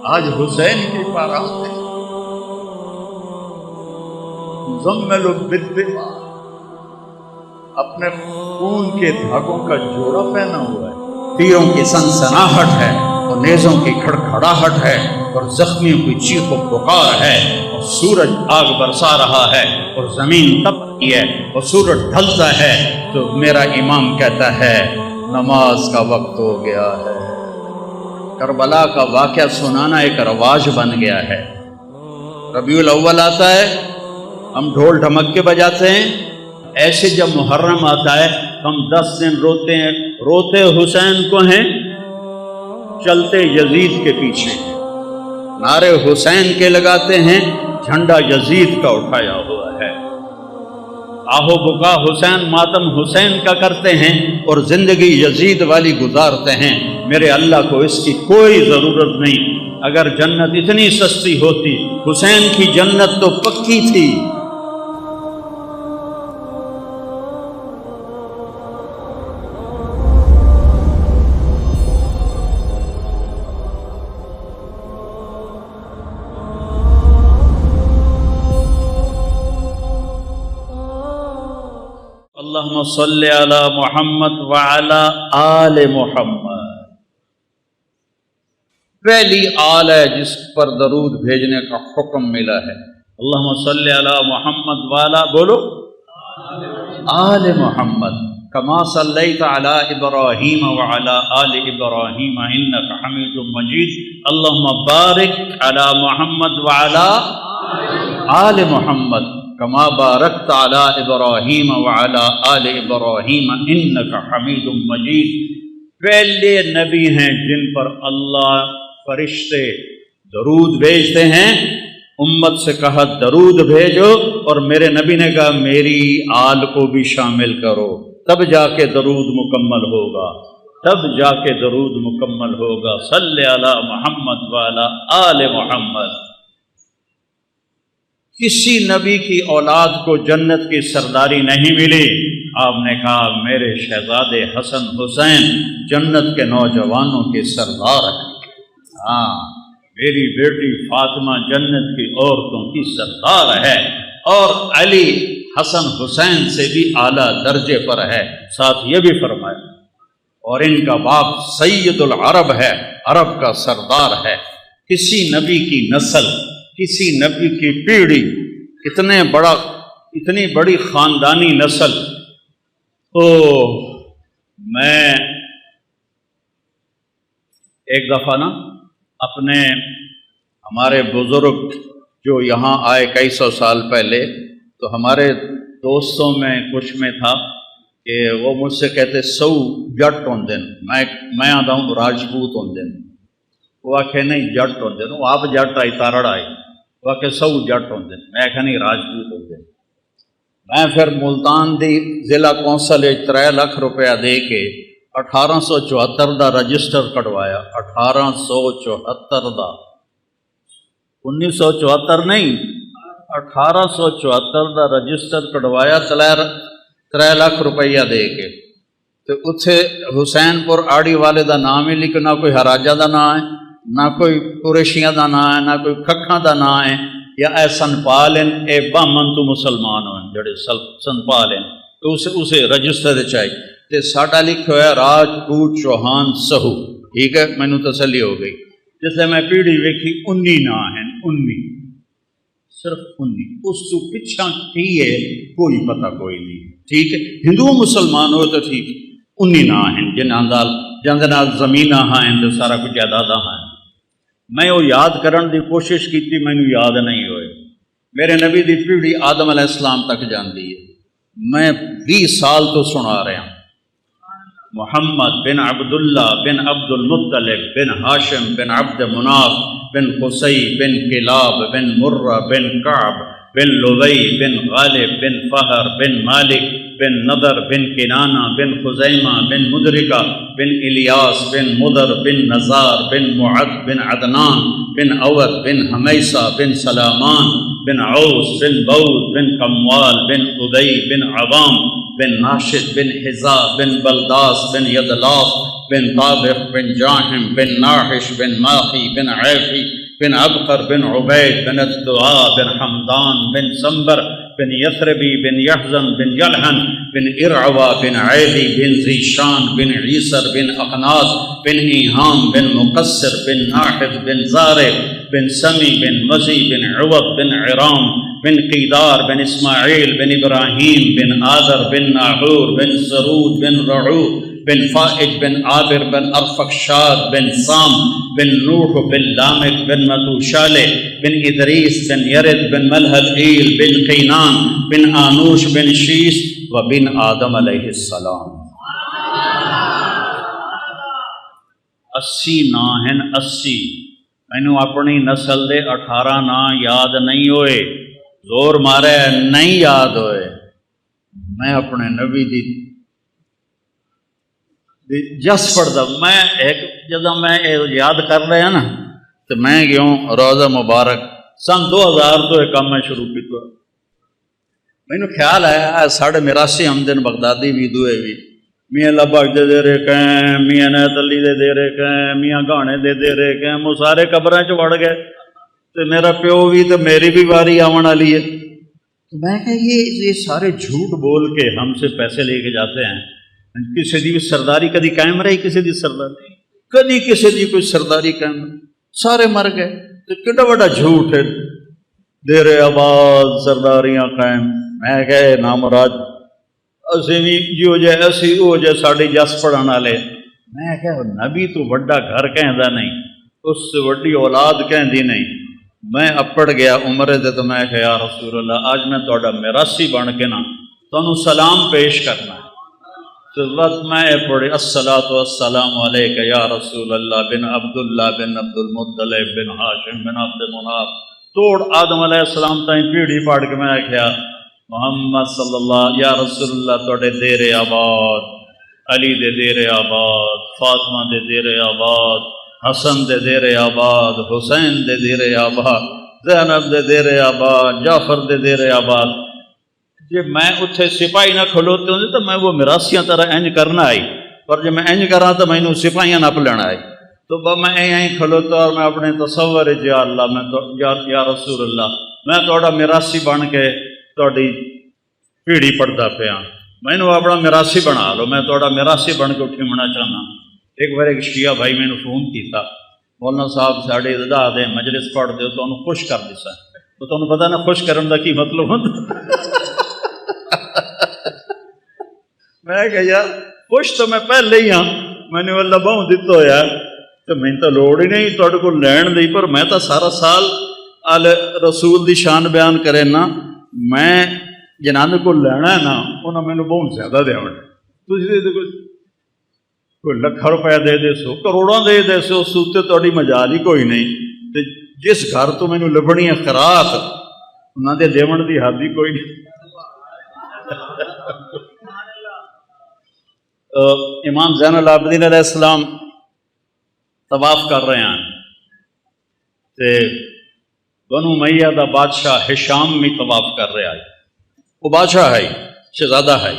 آج حسین کی بارات ہے، مزمل بالدماء، اپنے خون کے دھاگوں کا جوڑا پہنا ہوا ہے، تیروں کی سنسناہٹ ہے اور نیزوں کی کھڑکھڑاہٹ ہے اور زخمیوں کی چیخ و پکار ہے، اور سورج آگ برسا رہا ہے اور زمین تپتی ہے اور سورج ڈھلتا ہے، تو میرا امام کہتا ہے نماز کا وقت ہو گیا ہے۔ کربلا کا واقعہ سنانا ایک رواج بن گیا ہے۔ ربیع الاول آتا ہے، ہم ڈھول ڈھمک کے بجاتے ہیں، ایسے جب محرم آتا ہے ہم 10 دن روتے ہیں، روتے حسین کو ہیں، چلتے یزید کے پیچھے، نعرے حسین کے لگاتے ہیں، جھنڈا یزید کا اٹھایا ہوا ہے، آہو بکا حسین ماتم حسین کا کرتے ہیں اور زندگی یزید والی گزارتے ہیں۔ میرے اللہ کو اس کی کوئی ضرورت نہیں، اگر جنت اتنی سستی ہوتی، حسین کی جنت تو پکی تھی۔ اللہم صلی علی محمد وعلی آل محمد۔ پہلی آل ہے جس پر درود بھیجنے کا حکم ملا ہے۔ اللہم صلی علی محمد وعلی بولو آل محمد کما صلیت علی ابراہیم وعلی آل ابراہیم انک حمید مجید۔ اللہم بارک علی محمد وعلی آل محمد کما بارکت علی ابراہیم وعلی آل ابراہیم انک حمید مجید۔ پہلے نبی ہیں جن پر اللہ فرشتے درود بھیجتے ہیں، امت سے کہا درود بھیجو، اور میرے نبی نے کہا میری آل کو بھی شامل کرو، تب جا کے درود مکمل ہوگا، تب جا کے درود مکمل ہوگا۔ صلی علی محمد وعلی آل محمد۔ کسی نبی کی اولاد کو جنت کی سرداری نہیں ملی، آپ نے کہا میرے شہزادے حسن حسین جنت کے نوجوانوں کے سردار ہیں، ہاں میری بیٹی فاطمہ جنت کی عورتوں کی سردار ہے، اور علی حسن حسین سے بھی اعلیٰ درجے پر ہے۔ ساتھ یہ بھی فرمایا اور ان کا باپ سید العرب ہے، عرب کا سردار ہے۔ کسی نبی کی نسل، کسی نبی کی پیڑھی، اتنی بڑی خاندانی نسل۔ تو میں ایک دفعہ نا ہمارے بزرگ جو یہاں آئے کئی سو سال پہلے، تو ہمارے دوستوں میں کچھ میں تھا کہ وہ مجھ سے کہتے سو جٹ ہوں دن، میں آتا ہوں راجپوت ہوں دن، وہ آخے نہیں جٹ ہوں دن، وہ آپ جٹ آئی تارڑ آئی، وہ آخے سو جٹ ہوں دن، میں آخے نہیں راجپوت ہوں دن۔ میں پھر ملتان دی ضلع کونسل 3 لاکھ روپیہ دے کے 1874 دا رجسٹر کٹوایا، 1874 دا، 1974 نہیں، 1874 دا رجسٹر کٹوایا 3 لاکھ روپیہ دے کے۔ تو اتھے حسین پور آڑی والے دا نام ہی لکھ، نہ کوئی ہراجہ دا نام ہے، نہ کوئی قریشیاں دا نام ہے، نہ کوئی کھکھاں دا نام ہے، یا اے سنپال ہیں، اے بامن تو مسلمان ہوئے جڑے سنپال ہیں، تو اسے رجسٹر چاہیے۔ تے ساڈا لکھ ہوا ہے راجپوت چوہان سہو، ٹھیک ہے، مینوں تسلی ہو گئی۔ جس سے میں پیڑھی ویکھی 19 نام ہیں، 19، صرف 19، اس تو پچھا کی ہے کوئی پتہ کوئی نہیں، ٹھیک ہے، ہندو مسلمان ہو تو ٹھیک، 19 نام ہیں جن نال زمیناں ہیں تو سارا کچھ جائیداداں ہیں۔ میں وہ یاد کرن دی کوشش کیتی، مینوں یاد نہیں ہوئے۔ میرے نبی دی پیڑھی آدم علیہ السلام تک جاندی ہے، میں 20 سال تو سنا رہا ہوں۔ محمد بن عبداللہ بن عبد المطلب بن ہاشم بن عبد مناف بن قصی بن کلاب بن مرہ بن کعب بن لوی بن غالب بن فہر بن مالک بن نضر بن کنانہ بن خزیمہ بن مدرکہ بن الیاس بن مدر بن نزار بن معد بن عدنان بن عود بن حمیسہ بن سلامان بن عوس بن بود بن قموال بن ادی بن عوام بن ناشد بن حزا بن بلداس بن یدلاف بن طابق بن جاہم بن ناحش بن ماخی بن عیفی بن عبقر بن عبید بن الدعاء بن حمدان بن سنبر بن یثربی بن یحزن بن یلحن بن ارعوا بن عیلی بن ذیشان بن عیسر بن اقناط بن ایہام بن مقصر بن ناحد بن زارع بن سمی بن مزی بن عوض بن عرام بن قیدار بن اسماعیل بن ابراہیم بن آذر بن ناحور بن سرود بن رعو بن فائج بن عابر بن ارفخشاد بن سام بن نوح بن لامک بن متوشالح بن ادریس بن یرد بن ملحل ایل بن قینان بن آنوش بن شیس و بن آدم علیہ السلام۔ 80 نام ہیں، 80۔ مینوں اپنی نسل دے 18 نام یاد نہیں ہوئے، زور مارے نہیں یاد ہوئے۔ میں اپنے نبی دی جس پڑھتا، میں ایک جدہ میں یاد کر رہا نا تو میں گیوں روزہ مبارک سن 2000 تو ایک کام میں شروع کیا۔ مینوں خیال آیا ساڑھے 82 حمدن بغدادی بھی دوئے بھی میاں لبک دے رہے کہیں، میاں نیت علی دے رہے کہیں، میاں گانے دے رہے کہیں، وہ سارے قبریں چ وڑ گئے تو میرا پیو بھی تو میری بھی واری آون والی ہے۔ تو میں کہ یہ سارے جھوٹ بول کے ہم سے پیسے لے کے جاتے ہیں۔ کسی دی سرداری کدی قائم رہی، کسی دی سرداری کدی کسی دی کوئی سرداری قائم رہی، سارے مر گئے۔ تو کڈا بڑا جھوٹ ہے، دیر آباد سرداریاں قائم۔ میں کہے نامراد اسی بھی جو جے اسی او جے ساڑی جس پڑھن والے۔ میں کہ نبی تو وڈا گھر کہندا نہیں، اس سے وڈی اولاد کہندی نہیں۔ میں اپڑ گیا عمر دے تو میں کہ یا رسول اللہ آج میں تہاڈا میراثی بن کے نا تانوں سلام پیش کرنا ہے۔ تو وقت میں پڑھی الصلاۃ والسلام علیک یا رسول اللہ بن عبداللہ بن عبد المطلب بن ہاشم بن عبد مناف توڑ آدم علیہ السلام تائیں پیڑھی پاڑ کے میں کیا محمد صلی اللہ یا رسول اللہ توڑے دیر آباد، علی دے دیر آباد، فاطمہ دے دیر آباد، حسن دے دیر آباد، حسین دے دیر آباد، زینب دے دیر آباد، جعفر دے دیر آباد۔ جی میں اتھے سپاہی نہ کھلوتے ہوں تو میں وہ میراثیاں طرح انج کرنا آئی، پر جب میں انج کراں تو میں انہوں سپاہیاں نپ لینا آئی۔ تو میں این کھلوتا اور میں اپنے تصور یا اللہ میں یا رسول اللہ میں توڑا میراثی بن کے توڑی پیڑھی پڑھتا پیا، میں نے اپنا میراثی بنا لو، میں توڑا میراثی بن کے اٹھی منا چاہنا۔ ایک بار ایک شیعہ بھائی میں نے فون کیتا، مولانا صاحب ساڑے ادا دے مجلس پڑھ دے تو انہوں خوش کر دیسا۔ تو تمہیں پتا نا خوش کرن دا کی مطلب ہوتا؟ میں کہ یار خوش تو میں پہلے ہی ہاں، میں نے اللہ بہوں دیتا ہو یار، تو میں تو لوڑ ہی نہیں توڑے کو لین دی، پر میں تو سارا سال آل رسول دی شان بیان کرے نا، میں جنہاں کو لینا ہے نا انہوں میں نے بہت زیادہ دیا ہونے۔ تو اس لیے کوئی لکھا روپیہ دے دے سو، کروڑوں دے دے سو، سوتے توڑی مجال ہی کوئی نہیں۔ جس گھر تو میں نے لبنی ہے خراط انہوں نے دیون دی حد ہی کوئی نہیں۔ امام زین العابدین علیہ السلام طواف کر رہے ہیں تے بنو امیہ دا بادشاہ ہشام بھی طواف کر رہا ہے، وہ بادشاہ ہے شہزادہ ہے۔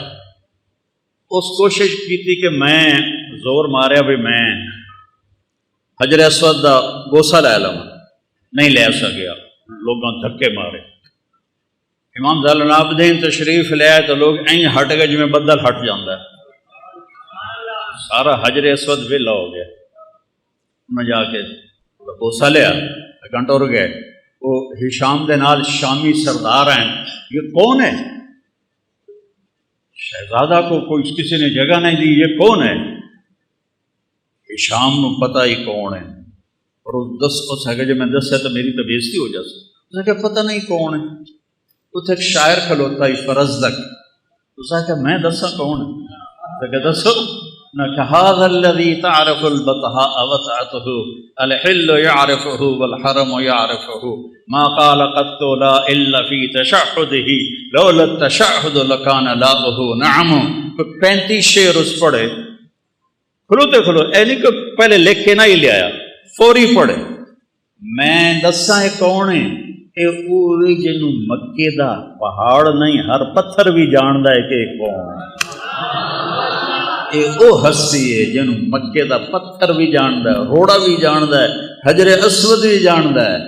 اس کوشش کی تھی کہ میں زور ماریا بھی میں حجر اسود دا گوسا لے لوں، نہیں لے سکیا، لوگوں دھکے مارے۔ امام زین العابدین تشریف لے آئے تو لوگ این ہٹ گئے جو میں بدل ہٹ جاندہ ہے، سارا حجر اسود ویلا ہو گیا۔ میں جا کے گوسا لیا، گھنٹہ رک گئے، وہ ہشام دے نال شامی سردار ہیں، یہ کون ہے؟ شہزادہ کو کوئی کسی نے جگہ نہیں دی، یہ کون ہے؟ ہشام کو پتہ ہی کون ہے، اور اس ہے کہ جب میں دس ہے تو میری تو بےزتی ہو جاتی، اس نے کہا پتہ نہیں کون ہے۔ اتنے ایک شاعر کھلوتا ہی فرزدق، اس نے کہا میں دسا کون ہے؟ اس نے کہا دسو نہ کہ هذا الذي تعرف البطحاء وطعته الحل يعرفه والحرم يعرفه ما قال قط لا الا في تشهده لولا التشهد لكان لاؤه نعم۔ 35 شعر اس پڑھے، کھلوتے کھلو اینی کہ پہلے لکھ کے نہ ہی لے آیا، فوری پڑھے۔ میں دساں کون ہے؟ اے اوے جنوں مکے دا پہاڑ نہیں ہر پتھر بھی جاندا ہے کہ کون اے او ہستی ہے جنوں مکے دا پتھر بھی جاندا ہے، روڑا بھی جاندا ہے، حجر اسود بھی جاندا ہے۔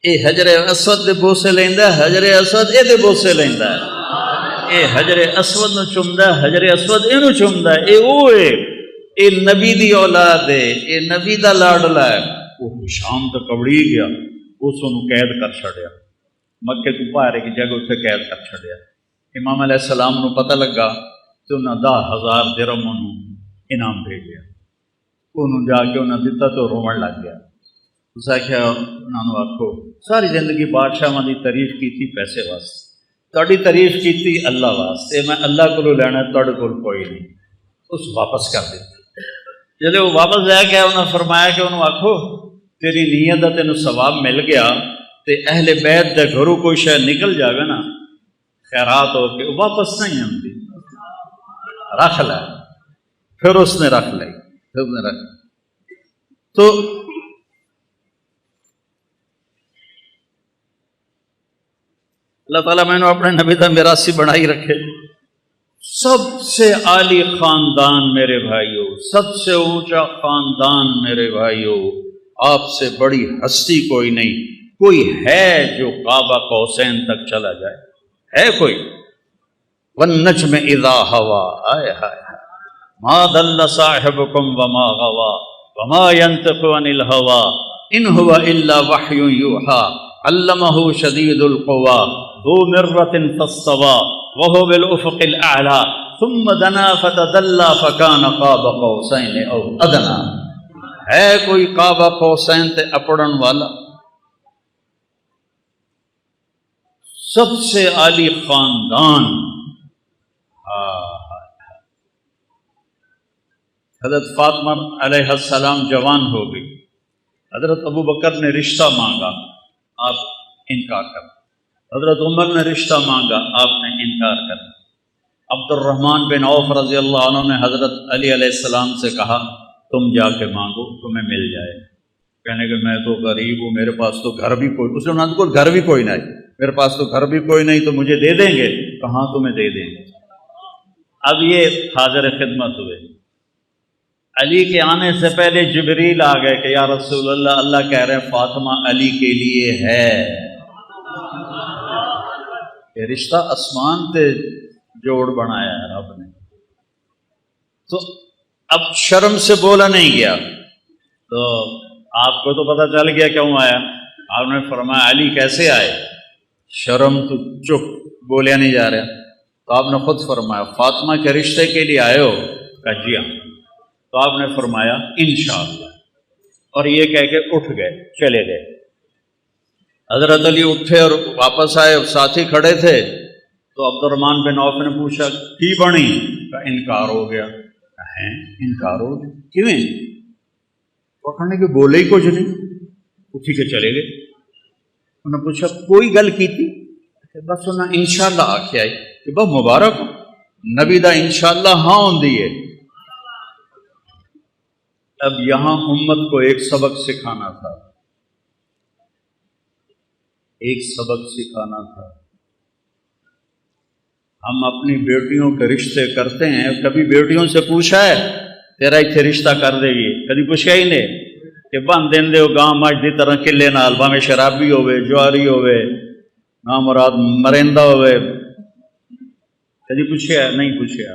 اے حجر اسود دے بوسے لیندا ہے، حجر اسود اے دے بوسے لیندا ہے، اے حجر اسود نو چومدا ہے، حجر اسود اینو چومدا ہے۔ اے او ہے، اے نبی دی اولاد ہے، اے نبی دا لاڈلا ہے۔ وہ شام تک کبڑی گیا، اس نو قید کر چھڑیا، مکے تو باہر کی جگہ اتنے قید کر چھڑیا۔ امام علیہ السلام نو پتہ لگا تو انہاں 10,000 درہم انعام بھیجیا، انہوں جا کے انہاں دتا تو رومن لگ گیا۔ اس آخیا انہوں آخو ساری زندگی بادشاہاں دی تعریف کیتی پیسے واسطے، تہاڈی تعریف کیتی اللہ واسطے، میں اللہ کولوں لینا تہاڈے کول کوئی نہیں۔ اس واپس کر دیتی۔ جب وہ واپس لے گیا انہوں نے فرمایا کہ انہوں آخو تیری نیت دا تینوں ثواب مل گیا تے اہل بیت دے گھروں کوئی شے نکل جاوے نا خیرات ہو کے واپس نہیں آتی، رکھ لے۔ پھر اس نے رکھ لی، تو اللہ تعالیٰ میں نے اپنے نبی دا میراثی بنائی رکھے۔ سب سے عالی خاندان میرے بھائیوں، سب سے اونچا خاندان میرے بھائیوں، آپ سے بڑی ہستی کوئی نہیں۔ کوئی ہے جو کعبہ قوسین تک چلا جائے؟ ہے کوئی؟ والنجم اذا ہوا، آئے ہائے ما ضل صاحبکم وما غوا وما ينطق عن الہوا ان هو الا وحی یوحی علمہ شدید القوی ذو مرۃ فاستوى وهو بالافق الاعلی ثم دنا فتدلى فكان قاب قوسین او ادنی۔ ہے کوئی کعبہ قوسین تے اپڑن والا؟ سب سے عالی خاندان۔ حضرت فاطمہ علیہ السلام جوان ہو گئی، حضرت ابو بکر نے رشتہ مانگا، آپ انکار کر، حضرت عمر نے رشتہ مانگا، آپ نے انکار کر، عبد الرحمن بن عوف رضی اللہ عنہ نے حضرت علی علیہ السلام سے کہا تم جا کے مانگو تمہیں مل جائے۔ کہنے کہ میں تو غریب ہوں، میرے پاس تو گھر بھی کوئی، اس نے کو گھر بھی کوئی نہیں، میرے پاس تو گھر بھی کوئی نہیں، تو مجھے دے دیں گے؟ کہاں تمہیں دے دیں گے۔ اب یہ حاضر خدمت ہوئے، علی کے آنے سے پہلے جبریل آ گئے کہ یا رسول اللہ، اللہ کہہ رہے ہیں فاطمہ علی کے لیے ہے۔ یہ رشتہ آسمان تے جوڑ بنایا ہے رب نے۔ تو اب شرم سے بولا نہیں گیا، تو آپ کو تو پتہ چل گیا کیوں آیا۔ آپ نے فرمایا علی کیسے آئے؟ شرم تو چپ، بولیا نہیں جا رہا۔ تو آپ نے خود فرمایا فاطمہ کے رشتے کے لیے آئے ہو؟ کہا جی ہاں۔ تو آپ نے فرمایا انشاءاللہ، اور یہ کہہ کے اٹھ گئے، چلے گئے۔ حضرت علی اٹھے اور واپس آئے، ساتھی کھڑے تھے، تو عبد الرحمن بن عوف نے پوچھا کی بنی؟ کا انکار ہو گیا۔ ہیں انکار ہو گیا کیویں؟ پکڑنے کے بولے ہی کچھ نہیں، اٹھی کے چلے گئے۔ انہوں نے پوچھا کوئی گل کی تھی؟ بس انہیں انشاءاللہ آکھیا ہے کہ بہت مبارک ہو، نبی دا انشاءاللہ ہاں ہوندی ہے۔ اب یہاں امت کو ایک سبق سکھانا تھا، ایک سبق سکھانا تھا۔ ہم اپنی بیٹیوں کے رشتے کرتے ہیں، کبھی بیٹیوں سے پوچھا ہے تیرا اتنے رشتہ کر دے گی؟ کبھی پوچھا ہی نہیں کہ بن دین دے گاں مجھ دی طرح کلے نال، باویں شرابی ہوئے، جواری ہوئے، نامراد مرندہ ہوئے، کبھی پوچھا نہیں پوچھا۔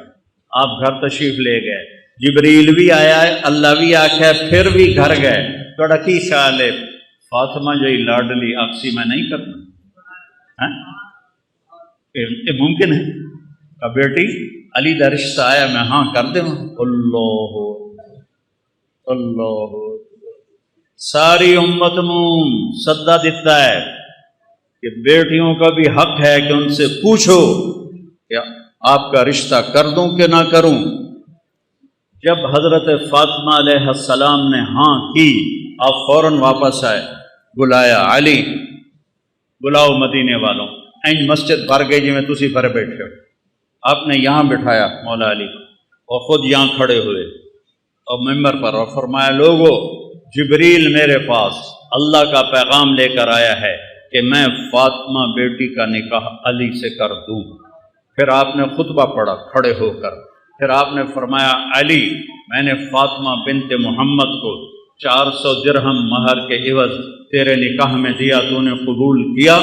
آپ گھر تشریف لے گئے، جبریل بھی آیا ہے، اللہ بھی آکھا ہے، پھر بھی گھر گئے، تھوڑا کی خیال ہے فاطمہ جی لاڈلی آکسی میں نہیں کرنا؟ یہ ممکن ہے کہ بیٹی علی دا رشتہ آیا میں ہاں کر دوں؟ اللہ اللہ ساری امت نوں صدا دیتا ہے کہ بیٹیوں کا بھی حق ہے کہ ان سے پوچھو کہ آپ کا رشتہ کر دوں کہ نہ کروں۔ جب حضرت فاطمہ علیہ السلام نے ہاں کی، آپ فوراً واپس آئے، بلایا علی بلاؤ مدینے والوں، این مسجد بھر گئی جی میں تسی بھر بیٹھے ہو۔ آپ نے یہاں بٹھایا مولا علی اور خود یہاں کھڑے ہوئے اور ممبر پر، اور فرمایا لوگو جبریل میرے پاس اللہ کا پیغام لے کر آیا ہے کہ میں فاطمہ بیٹی کا نکاح علی سے کر دوں۔ پھر آپ نے خطبہ پڑھا کھڑے ہو کر، پھر آپ نے فرمایا علی میں نے فاطمہ بنت محمد کو 400 درہم مہر کے عوض تیرے نکاح میں دیا، تو نے قبول کیا؟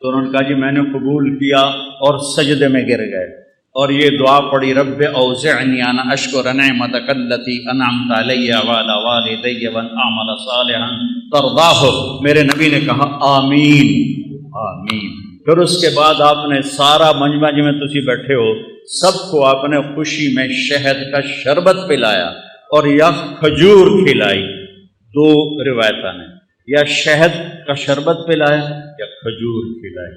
تو انہوں نے کہا جی میں نے قبول کیا، اور سجدے میں گر گئے اور یہ دعا پڑھی رب اوزعنی ان اشکر نعمتک التی انعمت علی وعلی والدی وان اعمل صالحا ترضاہ۔ میرے نبی نے کہا آمین آمین۔ پھر اس کے بعد آپ نے سارا مجمع جی میں تسی بیٹھے ہو سب کو آپ نے خوشی میں شہد کا شربت پلایا اور یا کھجور کھلائی، دو روایتیں نے، یا شہد کا شربت پلایا یا کھجور کھلائی۔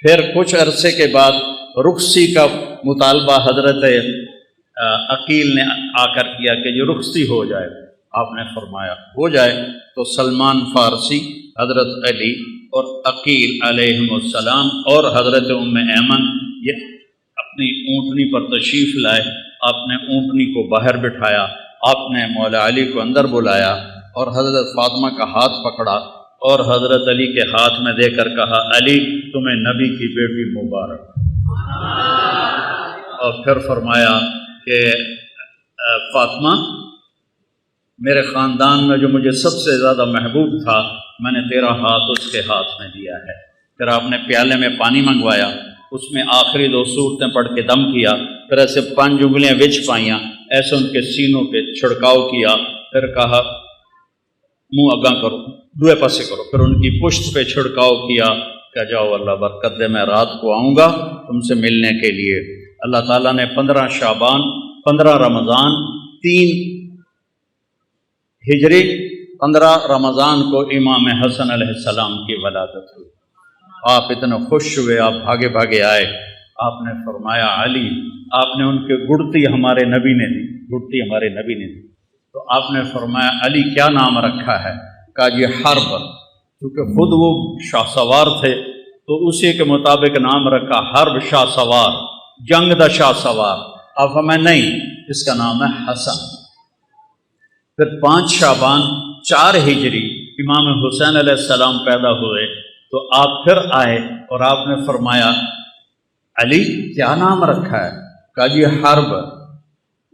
پھر کچھ عرصے کے بعد رخصتی کا مطالبہ حضرت عقیل نے آ کر کیا کہ یہ رخصتی ہو جائے، آپ نے فرمایا ہو جائے۔ تو سلمان فارسی، حضرت علی اور عقیل علیہ السلام اور حضرت ام ایمن یہ اپنی اونٹنی پر تشریف لائے۔ آپ نے اونٹنی کو باہر بٹھایا، آپ نے مولا علی کو اندر بلایا اور حضرت فاطمہ کا ہاتھ پکڑا اور حضرت علی کے ہاتھ میں دے کر کہا علی تمہیں نبی کی بیٹی مبارک۔ اور پھر فرمایا کہ فاطمہ میرے خاندان میں جو مجھے سب سے زیادہ محبوب تھا میں نے تیرا ہاتھ اس کے ہاتھ میں دیا ہے۔ پھر آپ نے پیالے میں پانی منگوایا، اس میں آخری 2 سورتیں پڑھ کے دم کیا، پھر ایسے 5 انگلیاں وچ پائیاں، ایسے ان کے سینوں پہ چھڑکاؤ کیا، پھر کہا منہ اگاں کرو، دوئے پاسے کرو، پھر ان کی پشت پہ چھڑکاؤ کیا کہ جاؤ اللہ برکت دے، میں رات کو آؤں گا تم سے ملنے کے لیے۔ اللہ تعالیٰ نے 15 شعبان 15 رمضان 3 ہجری 15 رمضان کو امام حسن علیہ السلام کی ولادت ہوئی۔ آپ اتنے خوش ہوئے، آپ بھاگے بھاگے آئے، آپ نے فرمایا علی آپ نے ان کے گڑتی ہمارے نبی نے دی، گڑتی ہمارے نبی نے دی۔ تو آپ نے فرمایا علی کیا نام رکھا ہے؟ کہا جی حرب، کیونکہ خود وہ شاہ سوار تھے تو اسی کے مطابق نام رکھا حرب شاہ سوار، جنگ دا شاہ سوار۔ اب ہمیں نہیں، اس کا نام ہے حسن۔ پھر 5 شعبان 4 ہجری امام حسین علیہ السلام پیدا ہوئے تو آپ پھر آئے اور آپ نے فرمایا علی کیا نام رکھا ہے؟ کہا جی حرب،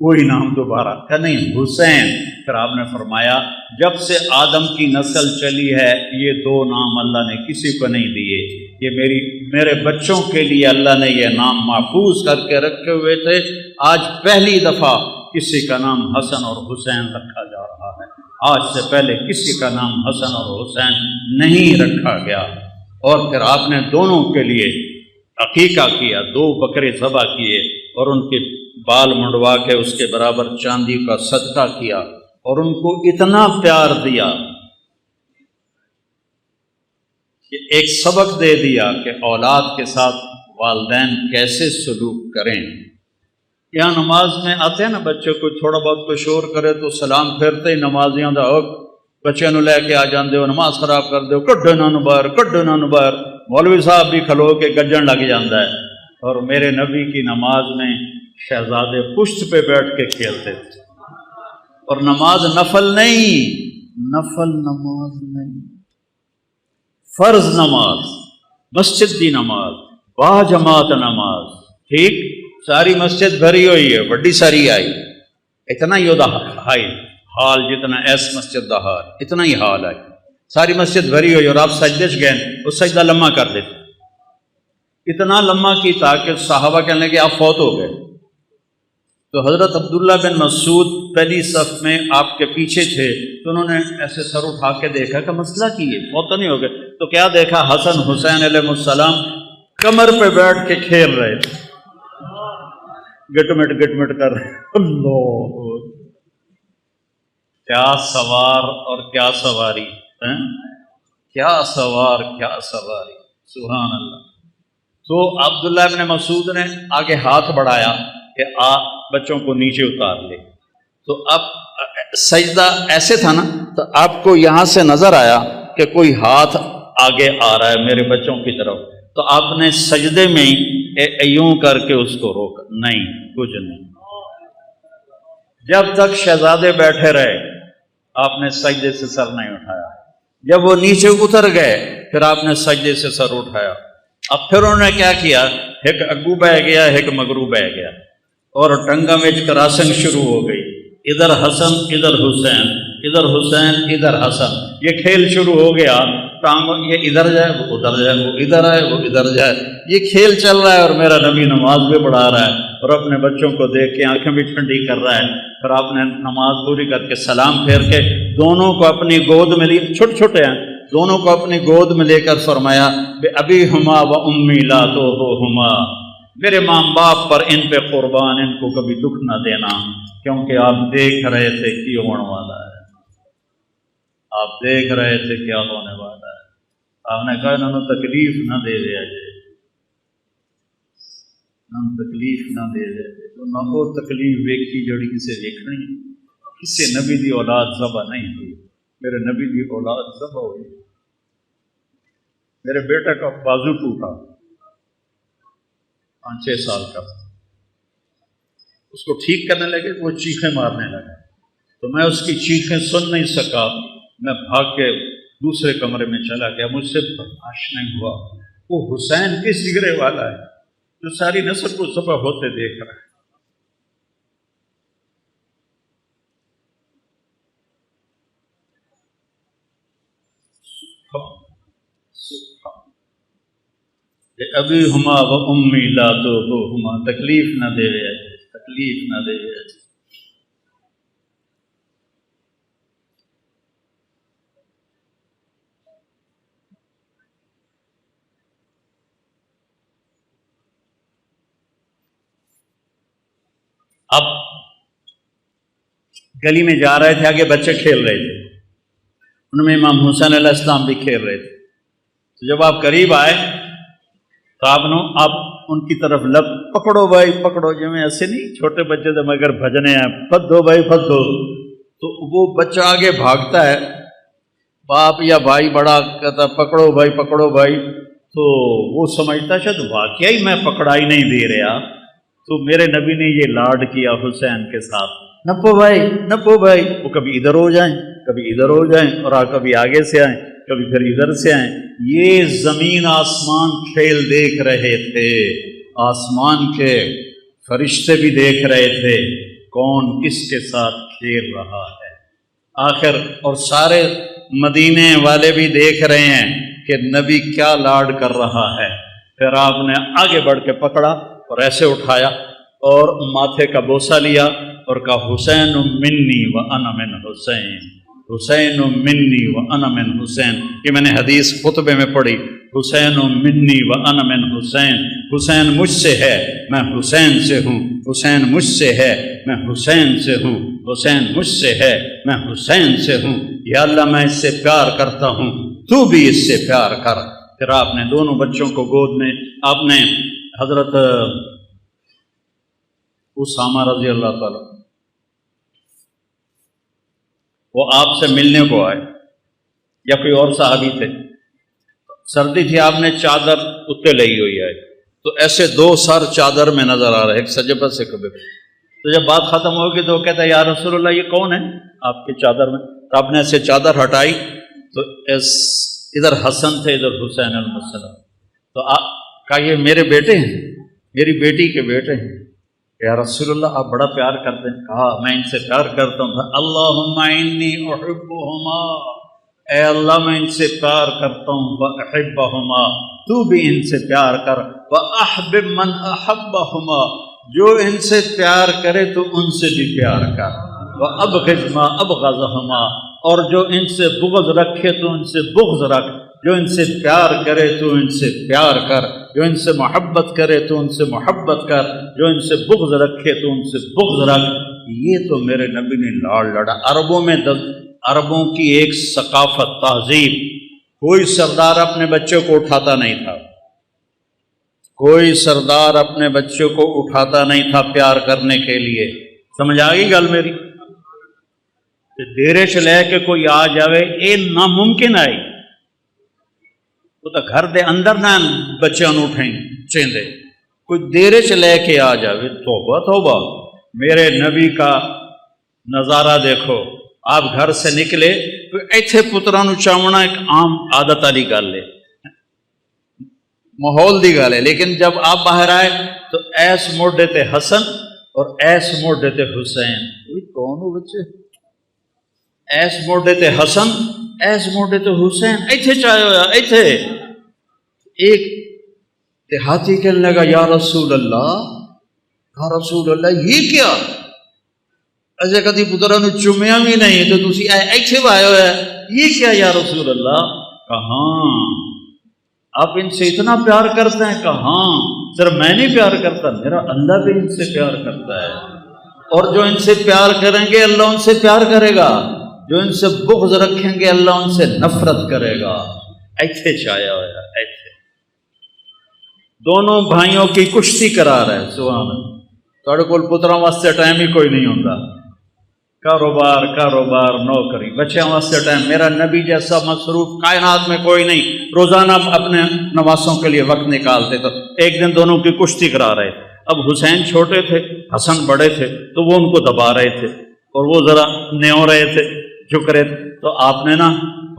کوئی نام دوبارہ، کہا نہیں حسین۔ پھر آپ نے فرمایا جب سے آدم کی نسل چلی ہے یہ 2 نام اللہ نے کسی کو نہیں دیے، یہ میرے بچوں کے لیے اللہ نے یہ نام محفوظ کر کے رکھے ہوئے تھے، آج پہلی دفعہ کسی کا نام حسن اور حسین رکھا جا رہا ہے، آج سے پہلے کسی کا نام حسن اور حسین نہیں رکھا گیا۔ اور پھر آپ نے دونوں کے لیے عقیقہ کیا، 2 بکرے ذبح کیے اور ان کے بال منڈوا کے اس کے برابر چاندی کا صدقہ کیا اور ان کو اتنا پیار دیا کہ ایک سبق دے دیا کہ اولاد کے ساتھ والدین کیسے سلوک کریں۔ یہاں نماز میں آتے ہیں نا بچے کو تھوڑا بہت کوئی شور کرے تو سلام پھیرتے ہی نمازیاں دا بچے نو لے کے آ جاندے ہو، نماز خراب کر دو، کڈو نہ باہر، کڈو نہ باہر۔ مولوی صاحب بھی کھلو کے گجن لگ جاندہ ہے۔ اور میرے نبی کی نماز میں شہزادے پشت پہ بیٹھ کے کھیلتے تھے، اور نماز نفل نہیں، نفل نماز نہیں، فرض نماز، مسجد دی نماز، با جماعت نماز، ٹھیک؟ ساری مسجد بھری ہوئی ہے، بڑی ساری آئی، اتنا ہی ہوتا حال جتنا ایس مسجد دا حال، اتنا ہی حال ہے، ساری مسجد بھری ہوئی اور آپ سجدے سے گئے، وہ سجدہ لمحہ کر دیتے، اتنا لمحہ کی تاکہ صحابہ کہنے لگے آپ فوت ہو گئے۔ تو حضرت عبداللہ بن مسعود پہلی صف میں آپ کے پیچھے تھے تو انہوں نے ایسے سر اٹھا کے دیکھا کہ مسئلہ کی ہے، فوت نہیں ہو گئے؟ تو کیا دیکھا؟ حسن حسین علیہ السلام کمر پہ بیٹھ کے کھیل رہے تھے، گٹ مٹ کر رہے۔ اللہ، کیا سوار اور کیا سواری، کیا سوار کیا سواری، سبحان اللہ۔ تو عبداللہ ابن مسعود نے آگے ہاتھ بڑھایا کہ بچوں کو نیچے اتار لے، تو اب سجدہ ایسے تھا نا، تو آپ کو یہاں سے نظر آیا کہ کوئی ہاتھ آگے آ رہا ہے میرے بچوں کی طرف، تو آپ نے سجدے میں یوں کر کے اس کو روکا، نہیں کچھ نہیں، جب تک شہزادے بیٹھے رہے آپ نے سجدے سے سر نہیں اٹھایا۔ جب وہ نیچے اتر گئے پھر آپ نے سجدے سے سر اٹھایا. اب پھر انہوں نے کیا کیا، ایک اگو بہ گیا ایک مگرو بہ گیا اور ٹنگا میں کراسنگ شروع ہو گئی، ادھر حسن ادھر حسین، ادھر حسین ادھر حسن، یہ کھیل شروع ہو گیا. ٹانگوں یہ ادھر جائے وہ ادھر جائے، وہ ادھر آئے وہ ادھر جائے، یہ کھیل چل رہا ہے. اور میرا نبی نماز بھی پڑھا رہا ہے اور اپنے بچوں کو دیکھ کے آنکھیں بھی ٹھنڈی کر رہا ہے. پھر آپ نے نماز پوری کر کے سلام پھیر کے دونوں کو اپنی گود میں لی، چھوٹے چھوٹے ہیں، دونوں کو اپنی گود میں لے کر فرمایا بے ابی ہما و امی لا تو ہما، میرے ماں باپ پر ان پہ قربان، ان کو کبھی دکھ نہ دینا، کیونکہ آپ دیکھ رہے تھے کی ہونے والا ہے، آپ دیکھ رہے تھے کیا ہونے والا ہے. آپ نے کہا انہوں تکلیف نہ دے دیا جائے، تکلیف نہ دے دے تو نہ وہ تکلیف ویکھی جڑی کسے ویکھنی، کسے نبی دی اولاد ذبح نہیں ہوئی. میرے نبی دی اولاد ذبح ہوئی. میرے بیٹا کا بازو ٹوٹا، 5-6 سال کا، اس کو ٹھیک کرنے لگے تو وہ چیخیں مارنے لگا، تو میں اس کی چیخیں سن نہیں سکا، میں بھاگ کے دوسرے کمرے میں چلا گیا. مجھ سے برداشت نہیں ہوا. وہ حسین کس جگرے والا ہے جو ساری نسل کو ذبح ہوتے دیکھ رہا ہے. ابھی ہما و امی لا تو ہما، تکلیف نہ دے، تکلیف نہ دے. اب گلی میں جا رہے تھے، آگے بچے کھیل رہے تھے، ان میں امام حسین علیہ السلام بھی کھیل رہے تھے. تو جب آپ قریب آئے تو آپ ان کی طرف لب پکڑو بھائی پکڑو، جو میں ایسے نہیں چھوٹے بچے تھے مگر بھجنے ہیں، پھدو بھائی پھدو. تو وہ بچہ آگے بھاگتا ہے، باپ یا بھائی بڑا کہتا پکڑو بھائی پکڑو بھائی. تو وہ سمجھتا شاید واقعی میں پکڑائی نہیں دے رہا. تو میرے نبی نے یہ لاڈ کیا حسین کے ساتھ، نپو بھائی نپو بھائی. وہ کبھی ادھر ہو جائیں کبھی ادھر ہو جائیں، اور کبھی آگے سے آئیں کبھی پھر ادھر سے آئیں. یہ زمین آسمان کھیل دیکھ رہے تھے، آسمان کے فرشتے بھی دیکھ رہے تھے کون کس کے ساتھ کھیل رہا ہے. آخر اور سارے مدینے والے بھی دیکھ رہے ہیں کہ نبی کیا لاڈ کر رہا ہے. پھر آپ نے آگے بڑھ کے پکڑا اور ایسے اٹھایا اور ماتھے کا بوسہ لیا اور کہا حسین منی و انا من حسین، حسین منی و انا من حسین. یہ میں نے حدیث خطبے میں پڑھی، حسین منی و انا من حسین، حسین مجھ سے ہے میں حسین سے ہوں، حسین مجھ سے ہے میں حسین سے ہوں، حسین مجھ سے ہے میں حسین سے ہوں. یا اللہ میں اس سے پیار کرتا ہوں، تو بھی اس سے پیار کر. پھر آپ نے دونوں بچوں کو گود میں، آپ نے حضرت اسامہ رضی اللہ تعالیٰ وہ آپ سے ملنے کو آئے، یا کوئی اور صحابی تھے، سردی تھی، آپ نے چادر اتنے لئی ہوئی ہے، تو ایسے 2 سر چادر میں نظر آ رہے، ایک سجبت سے کبھی. تو جب بات ختم ہوگی تو وہ کہتا ہے یا رسول اللہ یہ کون ہے آپ کی چادر میں؟ تو آپ نے ایسے چادر ہٹائی تو ادھر حسن تھے ادھر حسین علیہ السلام. تو کہا یہ میرے بیٹے ہیں، میری بیٹی کے بیٹے ہیں. یا رسول اللہ آپ بڑا پیار کرتے ہیں. کہا میں ان سے پیار کرتا ہوں. اللہم انی احبہما، اے اللہ میں ان سے پیار کرتا ہوں. واحبہما، تو بھی ان سے پیار کر. واحبب من احبہما، جو ان سے پیار کرے تو ان سے بھی پیار کر. وابغض ما ابغضہما، اور جو ان سے بغض رکھے تو ان سے بغض رکھ. جو ان سے پیار کرے تو ان سے پیار کر، جو ان سے محبت کرے تو ان سے محبت کر، جو ان سے بغض رکھے تو ان سے بغض رکھ. یہ تو میرے نبی نے لاڑ لڑا. عربوں میں عربوں کی ایک ثقافت تہذیب، کوئی سردار اپنے بچوں کو اٹھاتا نہیں تھا، کوئی سردار اپنے بچوں کو اٹھاتا نہیں تھا پیار کرنے کے لیے. سمجھ آ گئی گل میری؟ ڈیرے سے لے کے کوئی آ جاوے یہ ناممکن ہے. وہ تو گھر دے اندر نہ بچوں اٹھیں چیندے، کوئی دیرے سے لے کے آ جاوے. توبہ توبہ، میرے نبی کا نظارہ دیکھو. آپ گھر سے نکلے تو ایتھے پتروں چاونا ایک عام عادت والی گل ہے. ماحول دی گل ہے، لیکن جب آپ باہر آئے تو ایس موڈے تے حسن اور ایس موڈے تے حسین، کون ہو بچے؟ ایس موڈے تے حسن، ایس موڈے تے حسین، ایتھے چاہے ہویا ایتھے۔ ایک دیہاتی کہنے لگا یا رسول اللہ، یا رسول اللہ یہ کیا؟ ایسے کدی پترا نو چومیا بھی نہیں تو تسی ایتھے آئے ہوئے، یہ کیا یا رسول اللہ؟ کہاں آپ ان سے اتنا پیار کرتے ہیں؟ کہاں صرف میں نہیں پیار کرتا، میرا اللہ بھی ان سے پیار کرتا ہے، اور جو ان سے پیار کریں گے اللہ ان سے پیار کرے گا، جو ان سے بغض رکھیں گے اللہ ان سے نفرت کرے گا۔ ایتھے چایا ہوا ایتھے دونوں بھائیوں کی کشتی کرا رہے، سبحان اللہ۔ تھوڑے کول پتراں واسطے ٹائم ہی کوئی نہیں ہوتا، کاروبار نوکری بچیاں واسطے ٹائم، میرا نبی جیسا مصروف کائنات میں کوئی نہیں، روزانہ اپنے نواسوں کے لیے وقت نکالتے۔ تو ایک دن دونوں کی کشتی کرا رہے تھے، اب حسین چھوٹے تھے، حسن بڑے تھے، تو وہ ان کو دبا رہے تھے اور وہ ذرا نیو رہے تھے، جھک رہے تھے، تو آپ نے نا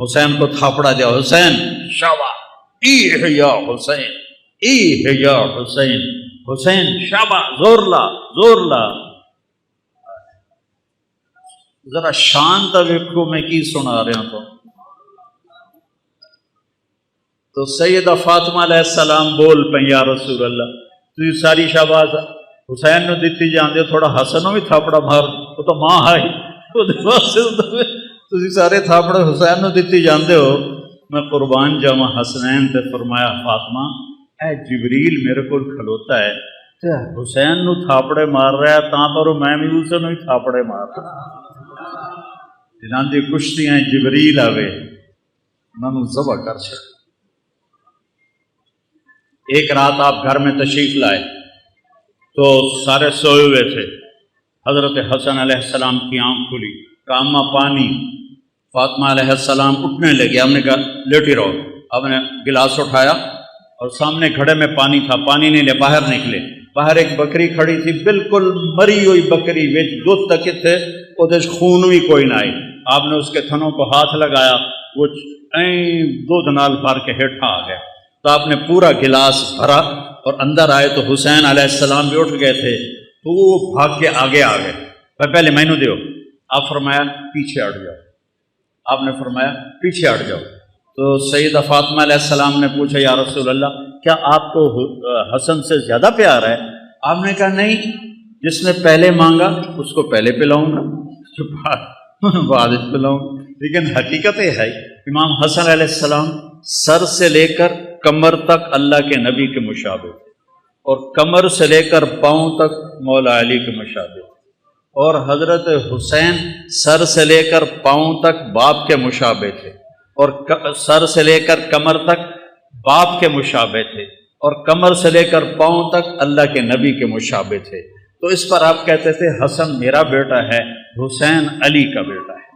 حسین کو تھاپڑا دیا، حسین شاباش، ای ہے یا حسین، ای ہے یا حسین، حسین شاباش، زور لا زور لا۔ ذرا شانت ویکھو میں کی سنا رہا ہوں۔ تو سیدہ فاطمہ علیہ السلام بول پہ یا رسول اللہ تھی ساری شاباش حسین نو دیتی جاندے، تھوڑا حسن نو بھی تھاپڑا مار، وہ تو ماں آئی تھی سارے تھاپڑے حسین نو دیتی جاندے ہو، میں قربان جاواں حسنین تے فرمایا فاطمہ اے جبریل میرے کو کھلوتا ہے تے حسین نو تھاپڑے مار رہا ہے، تاں پر میں بھی اسے نو ہی تھاپڑے مار رہا جنہاں دی کشتیاں جبریل آوے انہوں ذبح کر چھڑ۔ ایک رات آپ گھر میں تشریف لائے تو سارے سوئے ہوئے تھے، حضرت حسن علیہ السلام کی آنکھ کھلی، کاما پانی، فاطمہ علیہ السلام اٹھنے لگے، ہم نے کہا لیٹی رہو، آپ نے گلاس اٹھایا اور سامنے گھڑے میں پانی تھا، پانی نہیں لے، باہر نکلے، باہر ایک بکری کھڑی تھی، بالکل مری ہوئی بکری، وچ دودھ تک تھے، وہ خون بھی کوئی نہ آئی، آپ نے اس کے تھنوں کو ہاتھ لگایا، وہ دودھ نال بھر کے ہیٹھا آ گیا، تو آپ نے پورا گلاس بھرا اور اندر آئے تو حسین علیہ السلام بھی اٹھ گئے تھے، تو وہ بھاگ کے آگے آ گئے، پہلے مینو دیو، آپ فرمایا پیچھے ہٹ جاؤ، آپ نے فرمایا پیچھے ہٹ جاؤ۔ تو سیدہ فاطمہ علیہ السلام نے پوچھا یا رسول اللہ کیا آپ کو حسن سے زیادہ پیار ہے؟ آپ نے کہا نہیں، جس نے پہلے مانگا اس کو پہلے پلاؤں گا، بعد پلاؤں گا، لیکن حقیقت یہ ہے امام حسن علیہ السلام سر سے لے کر کمر تک اللہ کے نبی کے مشابہ تھے، اور کمر سے لے کر پاؤں تک مولا علی کے مشابہ، اور حضرت حسین سر سے لے کر پاؤں تک باپ کے مشابہ تھے، اور سر سے لے کر کمر تک باپ کے مشابہ تھے، اور کمر سے لے کر پاؤں تک اللہ کے نبی کے مشابہ تھے۔ تو اس پر آپ کہتے تھے حسن میرا بیٹا ہے، حسین علی کا بیٹا ہے،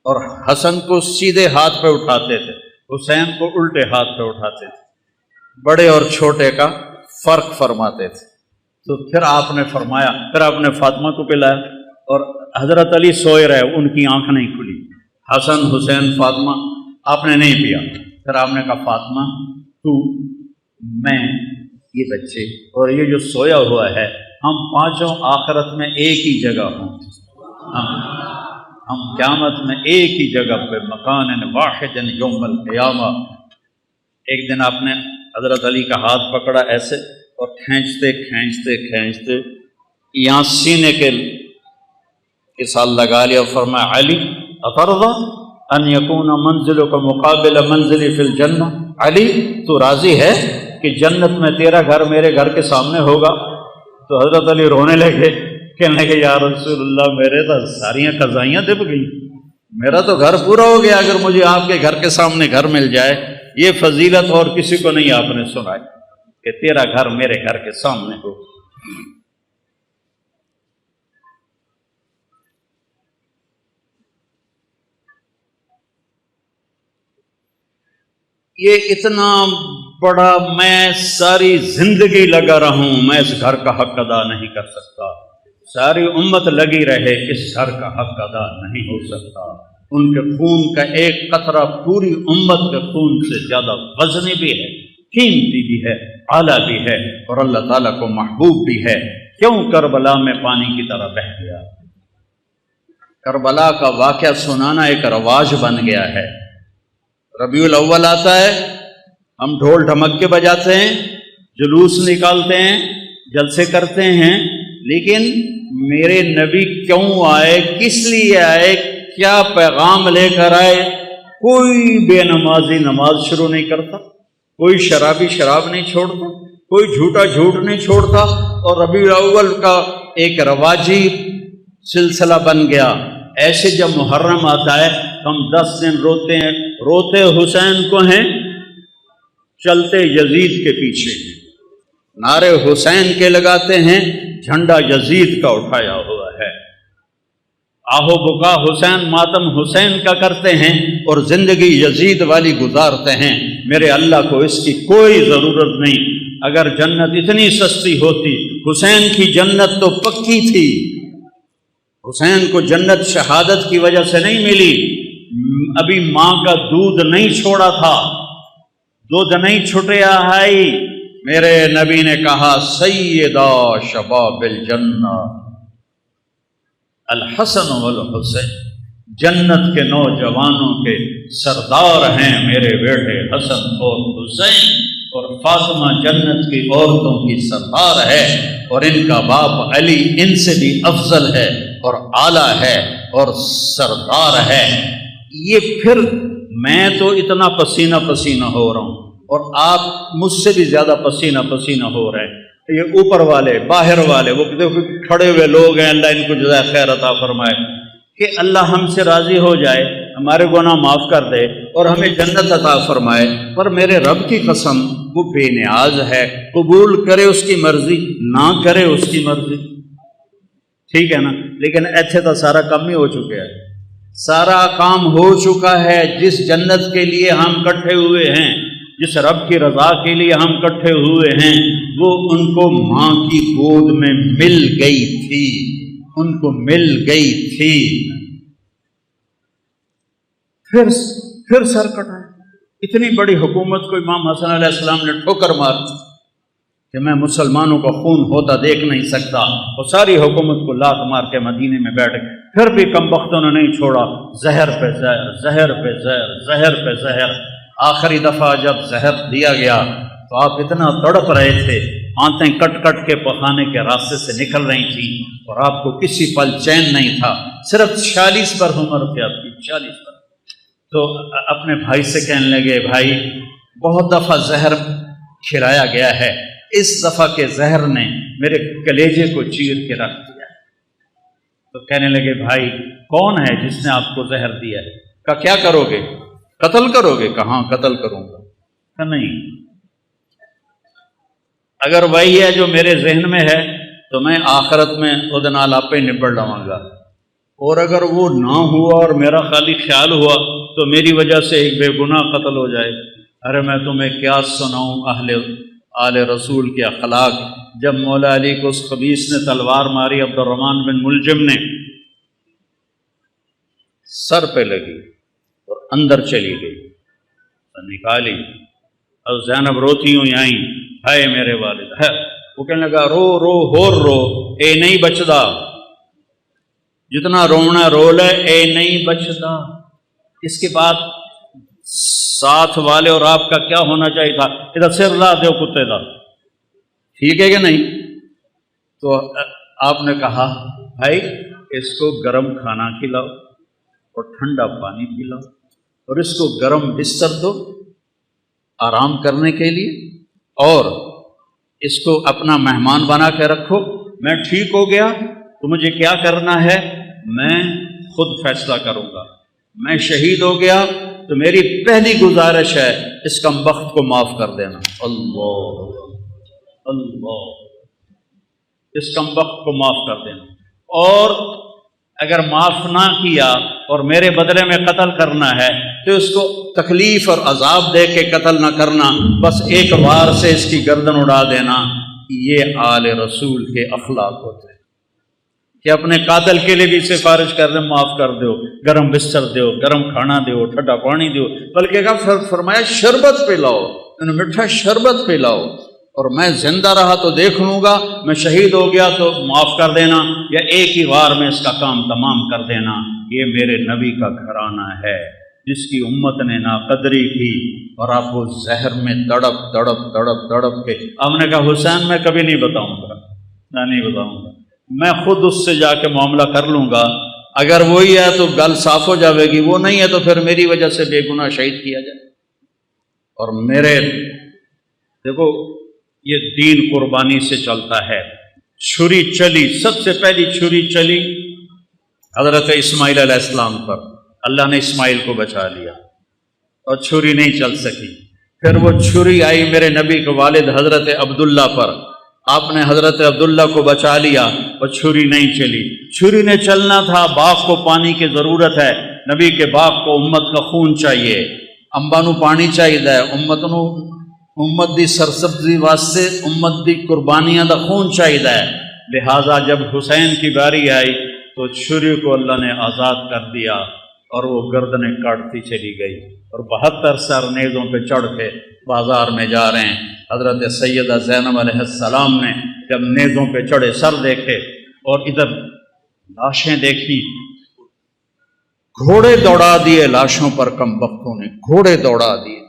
اور حسن کو سیدھے ہاتھ پہ اٹھاتے تھے، حسین کو الٹے ہاتھ پہ اٹھاتے تھے، بڑے اور چھوٹے کا فرق فرماتے تھے۔ تو پھر آپ نے فرمایا، پھر آپ نے فاطمہ کو پلایا، اور حضرت علی سوئے رہے، ان کی آنکھ نہیں کھلی، حسن حسین فاطمہ، آپ نے نہیں پیا۔ پھر آپ نے کہا فاطمہ تو میں یہ بچے اور یہ جو سویا ہوا ہے، ہم پانچوں آخرت میں ایک ہی جگہ ہوں، ہم قیامت میں ایک ہی جگہ پہ، مکان واحد یوم القیامہ۔ ایک دن آپ نے حضرت علی کا ہاتھ پکڑا ایسے اور کھینچتے کھینچتے کھینچتے یہاں سینے کے ساتھ لگا لیا، فرمایا علی اترضی ان یکون منزلک مقابل منزلی فی الجنہ، علی تو راضی ہے کہ جنت میں تیرا گھر میرے گھر کے سامنے ہوگا؟ تو حضرت علی رونے لگے، کہنے لگے یا رسول اللہ میرے تو ساریاں قضائیاں دب گئی، میرا تو گھر پورا ہو گیا اگر مجھے آپ کے گھر کے سامنے گھر مل جائے۔ یہ فضیلت اور کسی کو نہیں آپ نے سنائی کہ تیرا گھر میرے گھر کے سامنے ہو۔ یہ اتنا بڑا، میں ساری زندگی لگا رہا ہوں، میں اس گھر کا حق ادا نہیں کر سکتا، ساری امت لگی رہے اس گھر کا حق ادا نہیں ہو سکتا۔ ان کے خون کا ایک قطرہ پوری امت کے خون سے زیادہ وزنی بھی ہے، قیمتی بھی ہے، اعلیٰ بھی ہے، اور اللہ تعالیٰ کو محبوب بھی ہے۔ کیوں کربلا میں پانی کی طرح بہہ گیا؟ کربلا کا واقعہ سنانا ایک رواج بن گیا ہے۔ ربیع الاول آتا ہے، ہم ڈھول ڈھمکے بجاتے ہیں، جلوس نکالتے ہیں، جلسے کرتے ہیں، لیکن میرے نبی کیوں آئے، کس لیے آئے، کیا پیغام لے کر آئے؟ کوئی بے نمازی نماز شروع نہیں کرتا، کوئی شرابی شراب نہیں چھوڑتا، کوئی جھوٹا جھوٹ نہیں چھوڑتا، اور ربیع الاول کا ایک رواجی سلسلہ بن گیا۔ ایسے جب محرم آتا ہے تو ہم 10 دن روتے ہیں، روتے حسین کو ہیں، چلتے یزید کے پیچھے ہیں، نعرے حسین کے لگاتے ہیں، جھنڈا یزید کا اٹھایا ہوا ہے، آہو بکا حسین، ماتم حسین کا کرتے ہیں، اور زندگی یزید والی گزارتے ہیں۔ میرے اللہ کو اس کی کوئی ضرورت نہیں۔ اگر جنت اتنی سستی ہوتی، حسین کی جنت تو پکی تھی، حسین کو جنت شہادت کی وجہ سے نہیں ملی، ابھی ماں کا دودھ نہیں چھوڑا تھا، دودھ نہیں چھٹیا ہے۔ میرے نبی نے کہا سیدہ شباب الجنہ الحسن والحسین، جنت کے نوجوانوں کے سردار ہیں میرے بیٹے حسن اور حسین، اور فاطمہ جنت کی عورتوں کی سردار ہے، اور ان کا باپ علی ان سے بھی افضل ہے اور اعلیٰ ہے اور سردار ہے۔ یہ پھر میں تو اتنا پسینہ پسینہ ہو رہا ہوں اور آپ مجھ سے بھی زیادہ پسینہ پسینہ ہو رہے ہیں۔ یہ اوپر والے باہر والے وہ کھڑے ہوئے لوگ ہیں، اللہ ان کو جزائے خیر عطا فرمائے، کہ اللہ ہم سے راضی ہو جائے، ہمارے گناہ معاف کر دے اور ہمیں جنت عطا فرمائے۔ پر میرے رب کی قسم وہ بے نیاز ہے، قبول کرے اس کی مرضی، نہ کرے اس کی مرضی، ٹھیک ہے نا؟ لیکن ایتھے تو سارا کام ہی ہو چکا ہے، سارا کام ہو چکا ہے۔ جس جنت کے لیے ہم کٹھے ہوئے ہیں، جس رب کی رضا کے لیے ہم کٹھے ہوئے ہیں، وہ ان کو ماں کی گود میں مل گئی تھی، ان کو مل گئی تھی۔ پھر سر کٹائے۔ اتنی بڑی حکومت کو امام حسن علیہ السلام نے ٹھوکر مار کہ میں مسلمانوں کا خون ہوتا دیکھ نہیں سکتا، وہ ساری حکومت کو لات مار کے مدینے میں بیٹھ گئے۔ پھر بھی کم بختوں نے نہیں چھوڑا، زہر پہ زہر، زہر پہ زہر، زہر پہ زہر۔ آخری دفعہ جب زہر دیا گیا تو آپ اتنا تڑپ رہے تھے، آنتیں کٹ کٹ کے پخانے کے راستے سے نکل رہی تھیں، اور آپ کو کسی پل چین نہیں تھا۔ صرف 46 پر عمر تھی آپ کی، 46 پر۔ تو اپنے بھائی سے کہنے لگے، بھائی بہت دفعہ زہر کھلایا گیا ہے، اس دفعہ کے زہر نے میرے کلیجے کو چیر کے رکھ دیا ہے۔ تو کہنے لگے، بھائی کون ہے جس نے آپ کو زہر دیا ہے؟ کہا کیا کرو گے؟ قتل کرو گے؟ کہاں قتل کروں گا؟ کہا نہیں، اگر وہی ہے جو میرے ذہن میں ہے تو میں آخرت میں خود نال آپ پہ نبڑ لوں گا، اور اگر وہ نہ ہوا اور میرا خالی خیال ہوا تو میری وجہ سے ایک بے گناہ قتل ہو جائے۔ ارے میں تمہیں کیا سناؤں آل رسول کے اخلاق۔ جب مولا علی کو اس خبیث نے تلوار ماری، عبد الرحمن بن ملجم نے، سر پہ لگی اور اندر چلی گئی، نکالی، اور زینب روتی ہوئی آئیں، ہائے میرے والد ہے۔ وہ کہنے لگا، رو رو ہور رو، اے نہیں بچدا، جتنا رونا رو لے، اے نہیں بچدا۔ اس کے بعد ساتھ والے اور آپ کا کیا ہونا چاہیے تھا؟ ادھر سر لا دو کتے دا، ٹھیک ہے کہ نہیں؟ تو آپ نے کہا، بھائی اس کو گرم کھانا کھلاؤ اور ٹھنڈا پانی پلاؤ، اور اس کو گرم بستر دو آرام کرنے کے لیے، اور اس کو اپنا مہمان بنا کے رکھو۔ میں ٹھیک ہو گیا تو مجھے کیا کرنا ہے میں خود فیصلہ کروں گا۔ میں شہید ہو گیا تو میری پہلی گزارش ہے اس کمبخت کو معاف کر دینا۔ اللہ اللہ، اس کمبخت کو معاف کر دینا، اور اگر معاف نہ کیا اور میرے بدلے میں قتل کرنا ہے تو اس کو تکلیف اور عذاب دے کے قتل نہ کرنا، بس ایک وار سے اس کی گردن اڑا دینا۔ یہ آل رسول کے اخلاق ہوتے ہیں کہ اپنے قاتل کے لیے بھی سفارش کر دیں، معاف کر دو، گرم بستر دو، گرم کھانا دو، ٹھنڈا پانی دو، بلکہ فرمایا شربت پلاؤ، انہیں میٹھا شربت پلاؤ، اور میں زندہ رہا تو دیکھ لوں گا، میں شہید ہو گیا تو معاف کر دینا، یا ایک ہی وار میں اس کا کام تمام کر دینا۔ یہ میرے نبی کا گھرانہ ہے جس کی امت نے ناقدری کی، اور آپ وہ زہر میں تڑپ تڑپ تڑپ تڑپ کے، ہم نے کہا حسین میں کبھی نہیں بتاؤں گا، میں نہیں بتاؤں گا، میں خود اس سے جا کے معاملہ کر لوں گا، اگر وہی ہے تو گل صاف ہو جاوے گی، وہ نہیں ہے تو پھر میری وجہ سے بے گناہ شہید کیا جائے۔ اور میرے دیکھو یہ دین قربانی سے چلتا ہے۔ چھری چلی، سب سے پہلی چھری چلی حضرت اسماعیل علیہ السلام پر، اللہ نے اسماعیل کو بچا لیا اور چھری نہیں چل سکی۔ پھر وہ چھری آئی میرے نبی کے والد حضرت عبداللہ پر، آپ نے حضرت عبداللہ کو بچا لیا اور چھری نہیں چلی۔ چھری نے چلنا تھا، باغ کو پانی کی ضرورت ہے، نبی کے باغ کو امت کا خون چاہیے، انباں نوں پانی چاہیے، امت دی سرسبزی واسطے امت دی قربانیاں دا خون چاہیے۔ لہٰذا جب حسین کی باری آئی تو چھری کو اللہ نے آزاد کر دیا اور وہ گردنیں کاٹتی چلی گئی، اور 72 سر نیزوں پہ چڑھ کے بازار میں جا رہے ہیں۔ حضرت سیدہ زینب علیہ السلام نے جب نیزوں پہ چڑھے سر دیکھے اور ادھر لاشیں دیکھی، گھوڑے دوڑا دیے لاشوں پر، کم بختوں نے گھوڑے دوڑا دیے۔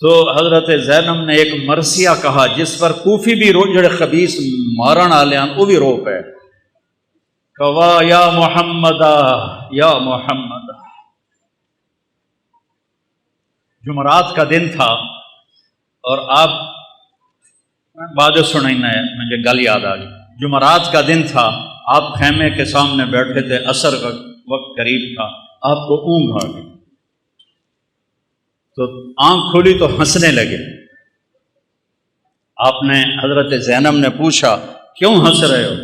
تو حضرت زینب نے ایک مرثیہ کہا جس پر کوفی بھی رو، جڑے خبیث مارن والے ہیں وہ بھی رو پے، کہا یا محمد یا محمد۔ جمعرات کا دن تھا اور آپ بعد سننا ہے، مجھے گل یاد آ گئی، جمعرات کا دن تھا، آپ خیمے کے سامنے بیٹھے تھے، عصر کا وقت قریب تھا، آپ کو اونگ آ گئی تو آنکھ کھلی تو ہنسنے لگے۔ آپ نے حضرت زینب نے پوچھا کیوں ہنس رہے ہو؟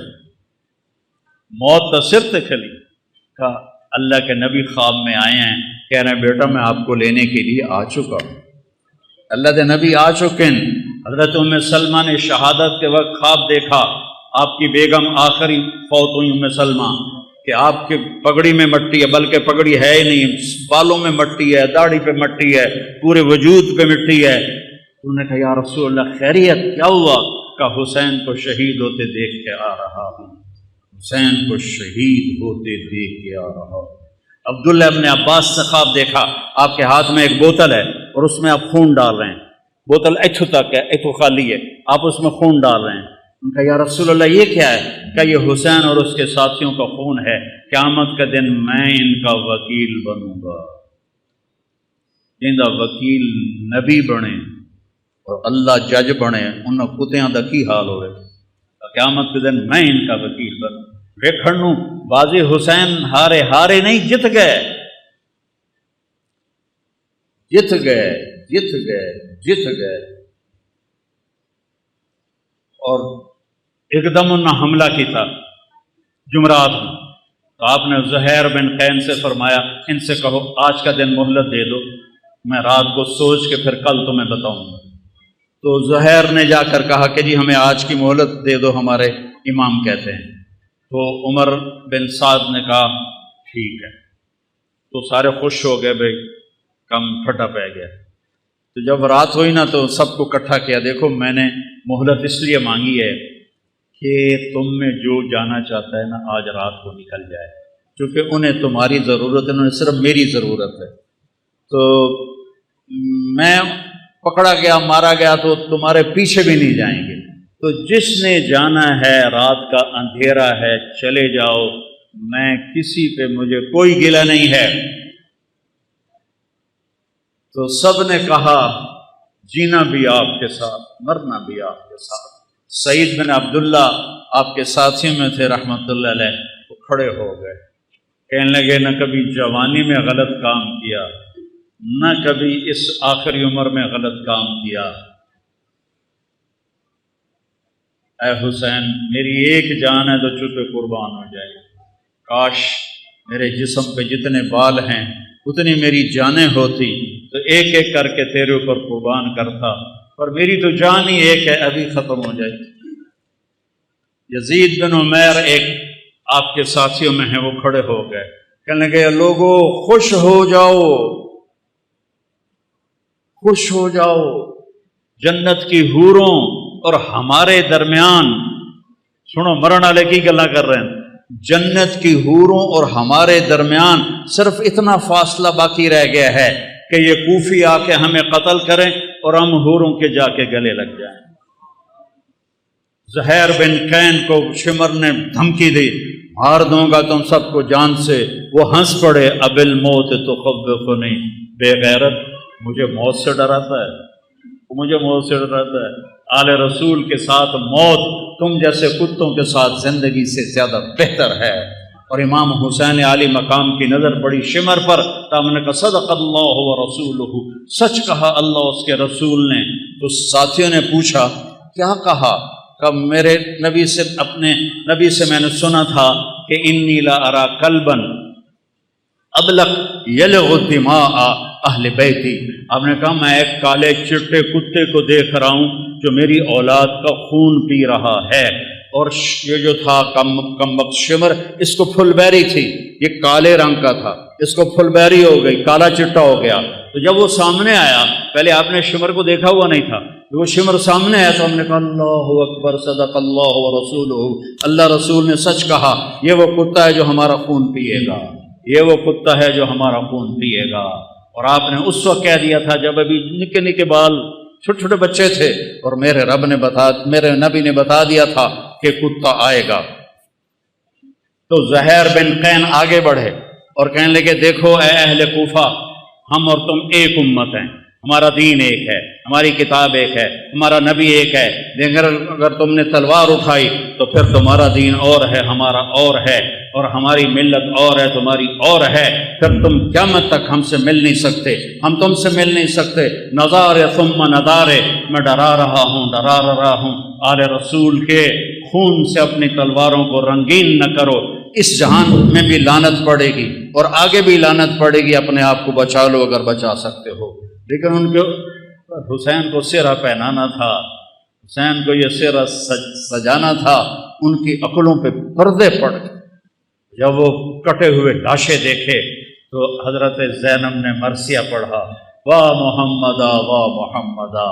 موت تو سر تے کھلی۔ کہا اللہ کے نبی خواب میں آئے ہیں، کہہ رہے ہیں بیٹا میں آپ کو لینے کے لیے آ چکا ہوں۔ اللہ کے نبی آ چکے ہیں۔ حضرت ام سلمہ نے شہادت کے وقت خواب دیکھا، آپ کی بیگم آخری فوت ہوئی ام سلمہ، کہ آپ کے پگڑی میں مٹی ہے، بلکہ پگڑی ہے ہی نہیں، بالوں میں مٹی ہے، داڑھی پہ مٹی ہے، پورے وجود پہ مٹی ہے۔ انہوں نے کہا یا رسول اللہ خیریت کیا ہوا؟ کہ حسین کو شہید ہوتے دیکھ کے آ رہا ہوں، حسین کو شہید ہوتے دیکھ کے آ رہا ہوں۔ عبداللہ ابن عباس نے خواب دیکھا، آپ کے ہاتھ میں ایک بوتل ہے اور اس میں آپ خون ڈال رہے ہیں، بوتل ایتھوں تک ہے، ایتھوں خالی ہے، آپ اس میں خون ڈال رہے ہیں۔ ان کا یا رسول اللہ یہ کیا ہے؟ کہ یہ حسین اور اس کے ساتھیوں کا خون ہے، قیامت کا دن میں ان کا وکیل بنوں گا۔ جن دا وکیل نبی بنے اور اللہ جج بنے، ان کتیاں دا کی حال ہوئے؟ قیامت کے دن میں ان کا وکیل بنوں۔ ویکھن نوں بازی حسین ہارے نہیں، جت گئے جت گئے جت گئے جت گئے۔ اور ایک دم انہوں نے حملہ کیتا جمعرات میں، تو آپ نے زہیر بن قین سے فرمایا ان سے کہو آج کا دن مہلت دے دو، میں رات کو سوچ کے پھر کل تمہیں بتاؤں گا۔ تو زہیر نے جا کر کہا کہ جی ہمیں آج کی مہلت دے دو، ہمارے امام کہتے ہیں۔ تو عمر بن سعد نے کہا ٹھیک ہے۔ تو سارے خوش ہو گئے، بھائی کم پھٹا پہ گیا۔ تو جب رات ہوئی نا تو سب کو اکٹھا کیا، دیکھو میں نے مہلت اس لیے مانگی ہے کہ تم میں جو جانا چاہتا ہے نا آج رات کو نکل جائے، کیونکہ انہیں تمہاری ضرورت ہے، انہیں صرف میری ضرورت ہے۔ تو میں پکڑا گیا، مارا گیا تو تمہارے پیچھے بھی نہیں جائیں گے، تو جس نے جانا ہے رات کا اندھیرا ہے چلے جاؤ، میں کسی پہ مجھے کوئی گلہ نہیں ہے۔ تو سب نے کہا جینا بھی آپ کے ساتھ، مرنا بھی آپ کے ساتھ۔ سعید بن عبداللہ آپ کے ساتھیوں میں تھے رحمت اللہ علیہ، وہ کھڑے ہو گئے، کہنے لگے نہ کبھی جوانی میں غلط کام کیا، نہ کبھی اس آخری عمر میں غلط کام کیا۔ اے حسین میری ایک جان ہے تو چوپے قربان ہو جائے، کاش میرے جسم پہ جتنے بال ہیں اتنی میری جانیں ہوتی تو ایک ایک کر کے تیرے اوپر قربان کرتا، پر میری تو جان ہی ایک ہے، ابھی ختم ہو جائے۔ یزید بن عمیر ایک آپ کے ساتھیوں میں ہیں، وہ کھڑے ہو گئے، کہنے لگے لوگو خوش ہو جاؤ، خوش ہو جاؤ جنت کی حوروں اور ہمارے درمیان، سنو مرن والے کی گلاں کر رہے ہیں، جنت کی حوروں اور ہمارے درمیان صرف اتنا فاصلہ باقی رہ گیا ہے کہ یہ کوفی آ کے ہمیں قتل کریں اور ہم حوروں کے جا کے گلے لگ جائیں۔ زہیر بن قین کو شمر نے دھمکی دی، مار دوں گا تم سب کو جان سے، وہ ہنس پڑے، اب الموت تخوفنی، بے غیرت مجھے موت سے ڈراتا ہے، مجھے موت سے ڈراتا ہے۔ آل رسول کے ساتھ موت تم جیسے کتوں کے ساتھ زندگی سے زیادہ بہتر ہے۔ اور امام حسین عالی مقام کی نظر پڑی شمر پر، تو ہم نے کہا صدق اللہ و رسولہ، سچ کہا اللہ اس کے رسول نے۔ تو ساتھیوں نے پوچھا کیا کہا؟ کہ میرے نبی سے، اپنے نبی سے میں نے سنا تھا کہ انی لا ارا قلبا ابلغ یلغ دماء اہل بیتی۔ آپ نے کہا میں ایک کالے چٹے کتے کو دیکھ رہا ہوں جو میری اولاد کا خون پی رہا ہے۔ اور یہ جو تھا کم وقت شمر، اس کو پھل بیری تھی، یہ کالے رنگ کا تھا، اس کو پھل بیری ہو گئی، کالا چٹا ہو گیا۔ تو جب وہ سامنے آیا، پہلے آپ نے شمر کو دیکھا ہوا نہیں تھا، وہ شمر سامنے آیا تو ہم نے کہا اللہ اکبر صدق اللہ و رسولہ، اللہ رسول نے سچ کہا، یہ وہ کتا ہے جو ہمارا خون پیے گا، یہ وہ کتا ہے جو ہمارا خون پیے گا۔ اور آپ نے اس وقت کہہ دیا تھا جب ابھی نکے نکے بال چھوٹے چھوٹے بچے تھے، اور میرے نبی نے بتا دیا تھا کہ کتا آئے گا۔ تو زہیر بن قین آگے بڑھے اور کہنے لگے دیکھو اے اہل کوفہ، ہم اور تم ایک امت ہیں، ہمارا دین ایک ہے، ہماری کتاب ایک ہے، ہمارا نبی ایک ہے، لیکن اگر تم نے تلوار اٹھائی تو پھر تمہارا دین اور ہے، ہمارا اور ہے، اور ہماری ملت اور ہے، تمہاری اور ہے، پھر تم قیامت تک ہم سے مل نہیں سکتے، ہم تم سے مل نہیں سکتے۔ نظار ثم نظارے، میں ڈرا رہا ہوں آل رسول کے خون سے اپنی تلواروں کو رنگین نہ کرو، اس جہان میں بھی لعنت پڑے گی اور آگے بھی لعنت پڑے گی، اپنے آپ کو بچا لو اگر بچا سکتے ہو۔ لیکن ان کو حسین کو سہرا پہنانا تھا، حسین کو یہ سہرا سجانا تھا، ان کی عقلوں پہ پردے پڑ گئے۔ جب وہ کٹے ہوئے لاشیں دیکھے تو حضرت زینب نے مرثیہ پڑھا، واہ محمدا واہ محمدا،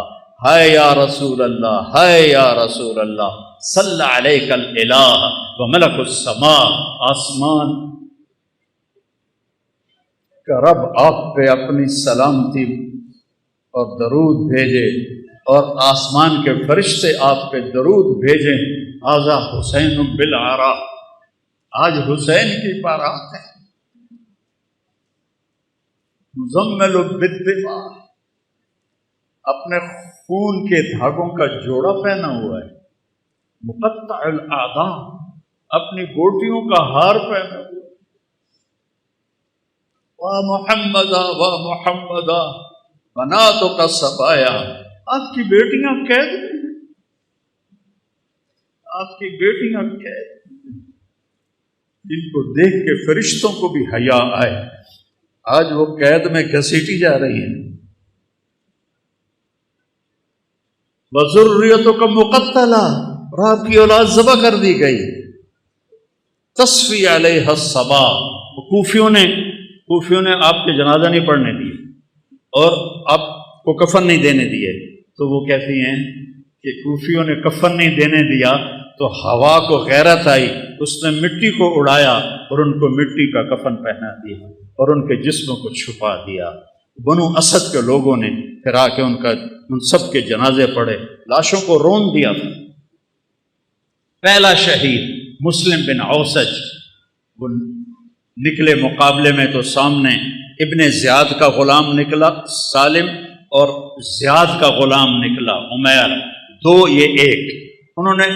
ہائے یا رسول اللہ، ہائے یا رسول اللہ، صلی علیک الالہ و ملک السماء، آسمان کا رب آپ پہ اپنی سلامتی اور درود بھیجے، اور آسمان کے فرشتے آپ پہ درود بھیجیں۔ آذا حسین بالعرا، آج حسین کی بارات ہے، مزمل بالدماء، اپنے خون کے دھاگوں کا جوڑا پہنا ہوا ہے، مقطع الاعضاء، اپنی گوٹیوں کا ہار پہنا ہوا ہے، واہ محمدا واہ محمدا بناتک الصبایا، آپ کی بیٹیاں قید ہیں، آپ کی بیٹیاں قید ہیں، جن کو دیکھ کے فرشتوں کو بھی حیا آئے، آج وہ قید میں گھسیٹی جا رہی ہیں۔ وَذُرِّيَّتُكَ مُقَتَّلَةٌ، اور آپ کی اولاد ذبح کر دی گئی۔ تَصْفِي عَلَيْهَا الصَّبَا، کوفیوں نے آپ کے جنازہ نہیں پڑھنے دیے اور آپ کو کفن نہیں دینے دیے، تو وہ کہتی ہیں کہ کوفیوں نے کفن نہیں دینے دیا تو ہوا کو غیرت آئی، اس نے مٹی کو اڑایا اور ان کو مٹی کا کفن پہنا دیا اور ان کے جسموں کو چھپا دیا۔ بنو اسد کے لوگوں نے پھر آ کے ان سب کے جنازے پڑھے، لاشوں کو رون دیا تھا۔ پہلا شہید مسلم بن اوسج، وہ نکلے مقابلے میں تو سامنے ابن زیاد کا غلام نکلا سالم، اور زیاد کا غلام نکلا عمیر، دو یہ ایک، انہوں نے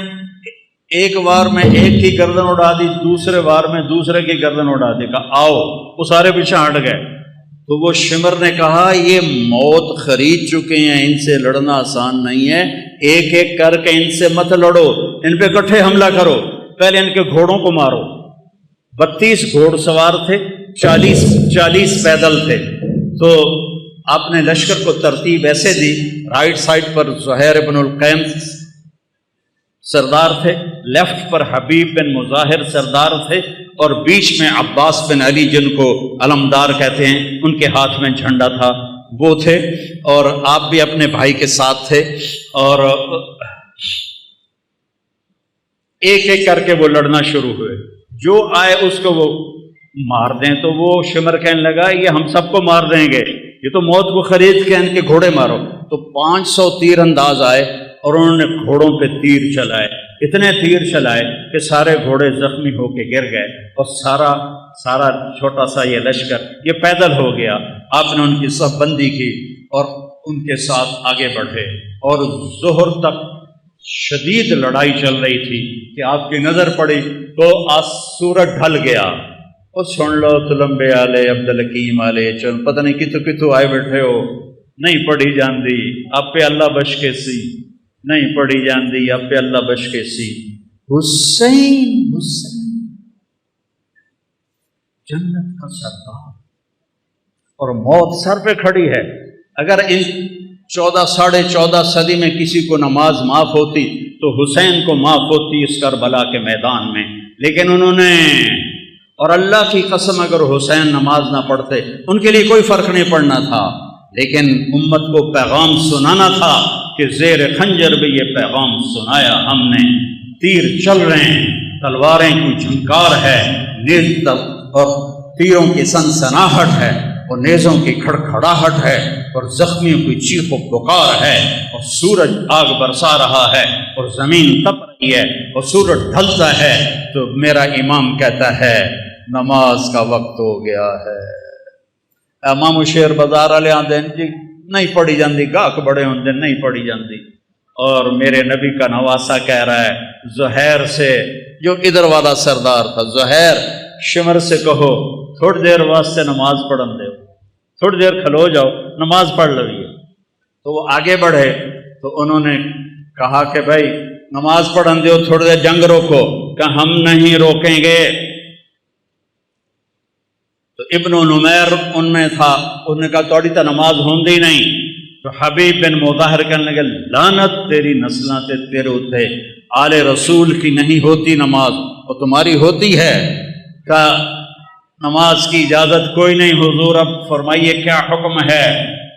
ایک وار میں ایک کی گردن اڑا دی، دوسرے وار میں دوسرے کی گردن اڑا دی، کہا آؤ، وہ سارے پیچھے ہٹ گئے۔ تو وہ شمر نے کہا یہ موت خرید چکے ہیں، ان سے لڑنا آسان نہیں ہے، ایک ایک کر کے ان سے مت لڑو، ان پہ اکٹھے حملہ کرو، پہلے ان کے گھوڑوں کو مارو۔ 32 گھوڑ سوار تھے، 40 پیدل تھے، تو آپ نے لشکر کو ترتیب ایسے دی، رائٹ سائڈ پر زہیر بن القیم سردار تھے، لیفٹ پر حبیب بن مظاہر سردار تھے، اور بیچ میں عباس بن علی جن کو علمدار کہتے ہیں، ان کے ہاتھ میں جھنڈا تھا، وہ تھے، اور آپ بھی اپنے بھائی کے ساتھ تھے، اور ایک ایک کر کے وہ لڑنا شروع ہوئے، جو آئے اس کو وہ مار دیں۔ تو وہ شمر کہنے لگا یہ ہم سب کو مار دیں گے، یہ تو موت کو خرید کے ان کے گھوڑے مارو۔ تو 500 تیر انداز آئے اور انہوں نے گھوڑوں پہ تیر چلائے، اتنے تیر چلائے کہ سارے گھوڑے زخمی ہو کے گر گئے، اور سارا چھوٹا سا یہ لشکر یہ پیدل ہو گیا۔ آپ نے ان کی صف بندی کی اور ان کے ساتھ آگے بڑھے، اور ظہر تک شدید لڑائی چل رہی تھی کہ آپ کی نظر پڑی تو سورج ڈھل گیا، اور سن لو تلمبے آلے عبدالحکیم آلے چل، پتہ نہیں کتوں آئے بیٹھے ہو، نہیں پڑھی جاندی اب پہ اللہ بش کے سی، نہیں پڑھی جاندی اب پہ اللہ بش کے سی۔ حسین جنت کا سردار، اور موت سر پہ کھڑی ہے۔ اگر ان 14 صدی میں کسی کو نماز معاف ہوتی تو حسین کو معاف ہوتی اس کربلا کے میدان میں، لیکن انہوں نے، اور اللہ کی قسم اگر حسین نماز نہ پڑھتے ان کے لیے کوئی فرق نہیں پڑنا تھا، لیکن امت کو پیغام سنانا تھا کہ زیر خنجر بھی یہ پیغام سنایا ہم نے، تیر چل رہے ہیں، تلواریں کی جھنکار ہے، نیز اور تیروں کی سنسناہٹ ہے، اور نیزوں کی کھڑکھڑاہٹ ہے، اور زخمیوں کی چیخ و پکار ہے، اور سورج آگ برسا رہا ہے، اور زمین تپ رہی ہے، اور سورج ڈھلتا ہے، تو میرا امام کہتا ہے نماز کا وقت ہو گیا ہے۔ امام شیر بازار والے آندے جی نہیں پڑھی جاندی، گاہک بڑے ہوندے نہیں پڑھی جاندی، اور میرے نبی کا نواسا کہہ رہا ہے زہیر سے، جو ادھر والا سردار تھا، زہیر شمر سے کہو تھوڑی دیر واسطے نماز پڑھن دے، تھوڑی دیر کھلو جاؤ نماز پڑھ لویے۔ تو وہ آگے بڑھے تو انہوں نے کہا کہ بھائی نماز پڑھن دیو، تھوڑی دیر جنگ روکو، کہ ہم نہیں روکیں گے۔ تو ابن نمیر ان میں تھا، انہوں نے کہا توڑی تا نماز ہوندی نہیں۔ تو حبیب بن مظاہر کہنے لگے لعنت تیری نسلاں تے تیرے اتے، آل رسول کی نہیں ہوتی نماز اور تمہاری ہوتی ہے۔ کہ نماز کی اجازت کوئی نہیں حضور، اب فرمائیے کیا حکم ہے؟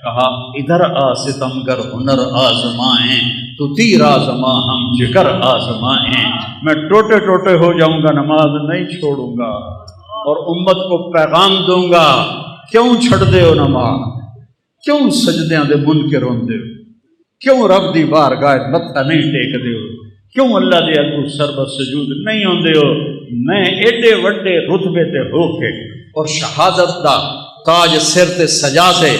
کہا ادھر آ ستمگر ہنر آزمائیں، تو تیر آزما ہم جگر آزمائیں، میں ٹوٹے ٹوٹے ہو جاؤں گا نماز نہیں چھوڑوں گا، اور امت کو پیغام دوں گا کیوں چھڑ دے ہو نماز، کیوں سجدیاں دے منکر ہوندے ہو، کیوں رب دی بارگاہ متھا نہیں ٹیک دے ہو، کیوں اللہ دے اگوں سربت سجود نہیں ہوندے ہو۔ میں ایڈے وڈے رتبے تے ہو کے اور شہادت دا تاج سر تے سجا تے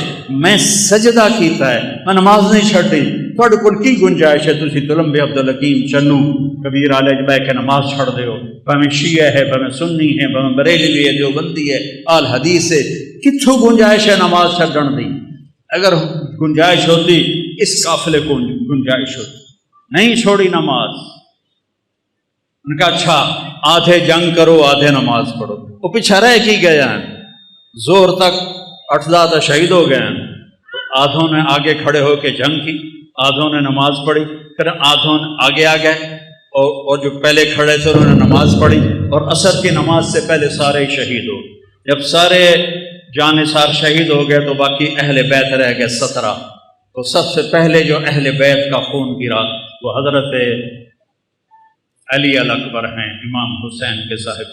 میں سجدہ کیتا ہے، میں نماز نہیں چھڑی، تھوڑے کول کی گنجائش ہے تسی تلمبے عبدالحکیم چنو کبیر آلے جبے کے نماز چھڑ دے ہو، بھاویں شیعہ ہے، بھاویں سنی ہے، بھاویں بریلوی ہے، دیوبندی ہے، آل حدیث ہے، کتھوں گنجائش ہے نماز چھڑن دی؟ اگر گنجائش ہوتی اس قافلے کو گنجائش ہوتی، نہیں چھوڑی نماز۔ ان کا اچھا آدھے جنگ کرو آدھے نماز پڑھو، وہ پیچھے رہ کی گئے ہیں، زور تک 8 شہید ہو گئے ہیں۔ آدھوں نے آگے کھڑے ہو کے جنگ کی، آدھوں نے نماز پڑھی، پھر آدھوں آگے آ گئے اور جو پہلے کھڑے تھے انہوں نے نماز پڑھی، اور عصر کی نماز سے پہلے سارے شہید ہو۔ جب سارے جانثار شہید ہو گئے تو باقی اہل بیت رہ گئے 17۔ تو سب سے پہلے جو اہل بیت کا خون گرا وہ حضرت علی الاکبر ہیں، امام حسین کے صاحب۔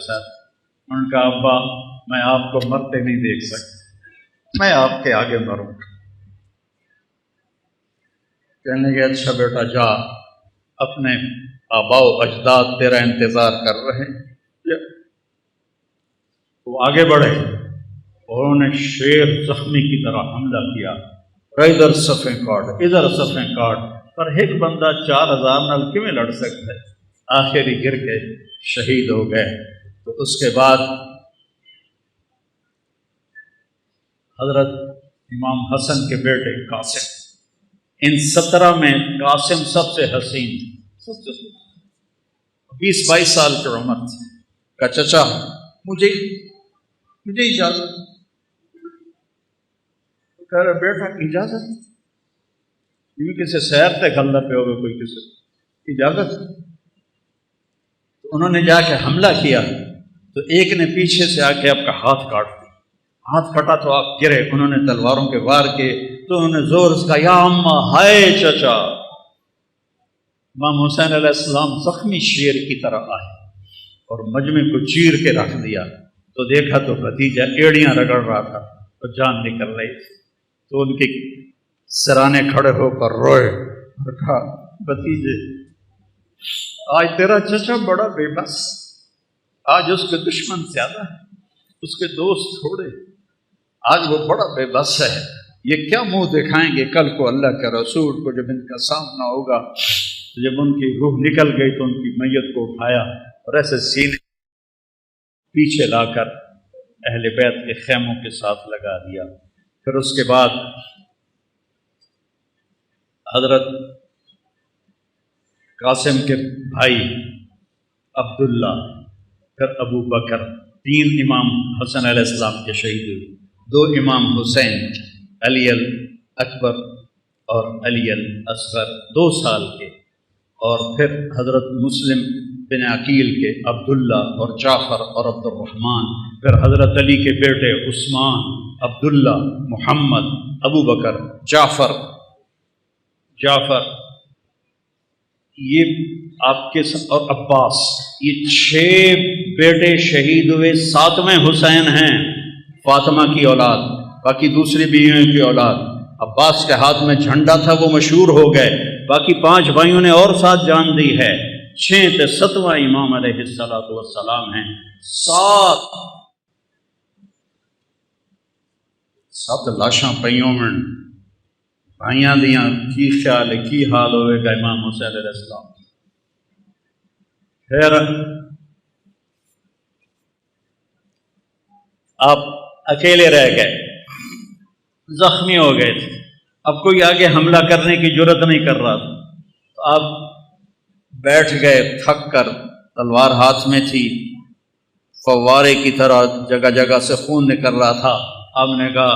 ان کا ابا میں آپ کو مرتے نہیں دیکھ سکتا، میں آپ کے آگے مروں۔ کہنے لگے اچھا بیٹا جا، اپنے آباء و اجداد تیرا انتظار کر رہے ہیں۔ وہ آگے بڑھے اور انہوں نے شیر زخمی کی طرح حملہ کیا، ادھر صفیں کاٹ ادھر صفیں کاٹ، پر ایک بندہ 4000 نال کیویں لڑ سکتا ہے؟ آخری گر کے شہید ہو گئے۔ تو اس کے بعد حضرت امام حسن کے بیٹے قاسم، ان 17 میں قاسم سب سے حسین، 20-22 سال کی عمر تھی۔ کہا چچا مجھے اجازت، کہہ رہا بیٹا اجازت؟ یہ کسی سیر تے گھلدا پہ ہوگا کوئی کسی اجازت؟ تو انہوں نے جا کے حملہ کیا تو ایک نے پیچھے سے آ کے آپ کا ہاتھ کاٹ دیا، ہاتھ پھٹا تو آپ گرے، انہوں نے تلواروں کے وار کیے تو انہوں نے زور سے کہا یا اماں، ہائے چچا۔ امام حسین علیہ السلام زخمی شیر کی طرح آئے اور مجمع کو چیر کے رکھ دیا، تو دیکھا تو بھتیجا ایڑیاں رگڑ رہا تھا تو جان نکل رہی تھی، تو ان کے سرانے کھڑے ہو کر روئے اور کہا بھتیجے آج تیرا چچا بڑا بے بس، آج اس کے دشمن زیادہ ہیں، اس کے دوست تھوڑے، آج وہ بڑا بے بس ہے، یہ کیا منہ دکھائیں گے کل کو اللہ کے رسول کو جب ان کا سامنا ہوگا۔ جب ان کی روح نکل گئی تو ان کی میت کو اٹھایا اور ایسے سینے پیچھے لا کر اہل بیت کے خیموں کے ساتھ لگا دیا۔ پھر اس کے بعد حضرت قاسم کے بھائی عبداللہ، پھر ابو بکر، 3 امام حسن علیہ السلام کے شہید ہوئے، 2 امام حسین، علی الاکبر اور علی الاصغر 2 سال کے، اور پھر حضرت مسلم بن عقیل کے عبداللہ اور جعفر اور عبد الرحمن، پھر حضرت علی کے بیٹے عثمان، عبداللہ، محمد، ابو بکر، جعفر، یہ آپ کے اور عباس، یہ 6 بیٹے شہید ہوئے۔ 7ویں حسین ہیں، فاطمہ کی اولاد، باقی دوسری بیویوں کی اولاد۔ عباس کے ہاتھ میں جھنڈا تھا، وہ مشہور ہو گئے، باقی 5 بھائیوں نے اور ساتھ جان دی ہے۔ 6 تے 7واں امام علیہ السلام ہیں۔ 7 لاشاں پئیوں میں بھائیاں دیاں، کی خیال ہے کی حال ہوئے گا امام حسین علیہ السلام۔ پھر آپ اکیلے رہ گئے، زخمی ہو گئے تھے، اب کوئی آگے حملہ کرنے کی جرت نہیں کر رہا تھا، تو آپ بیٹھ گئے تھک کر، تلوار ہاتھ میں تھی، فوارے کی طرح جگہ جگہ سے خون نکل رہا تھا۔ آپ نے کہا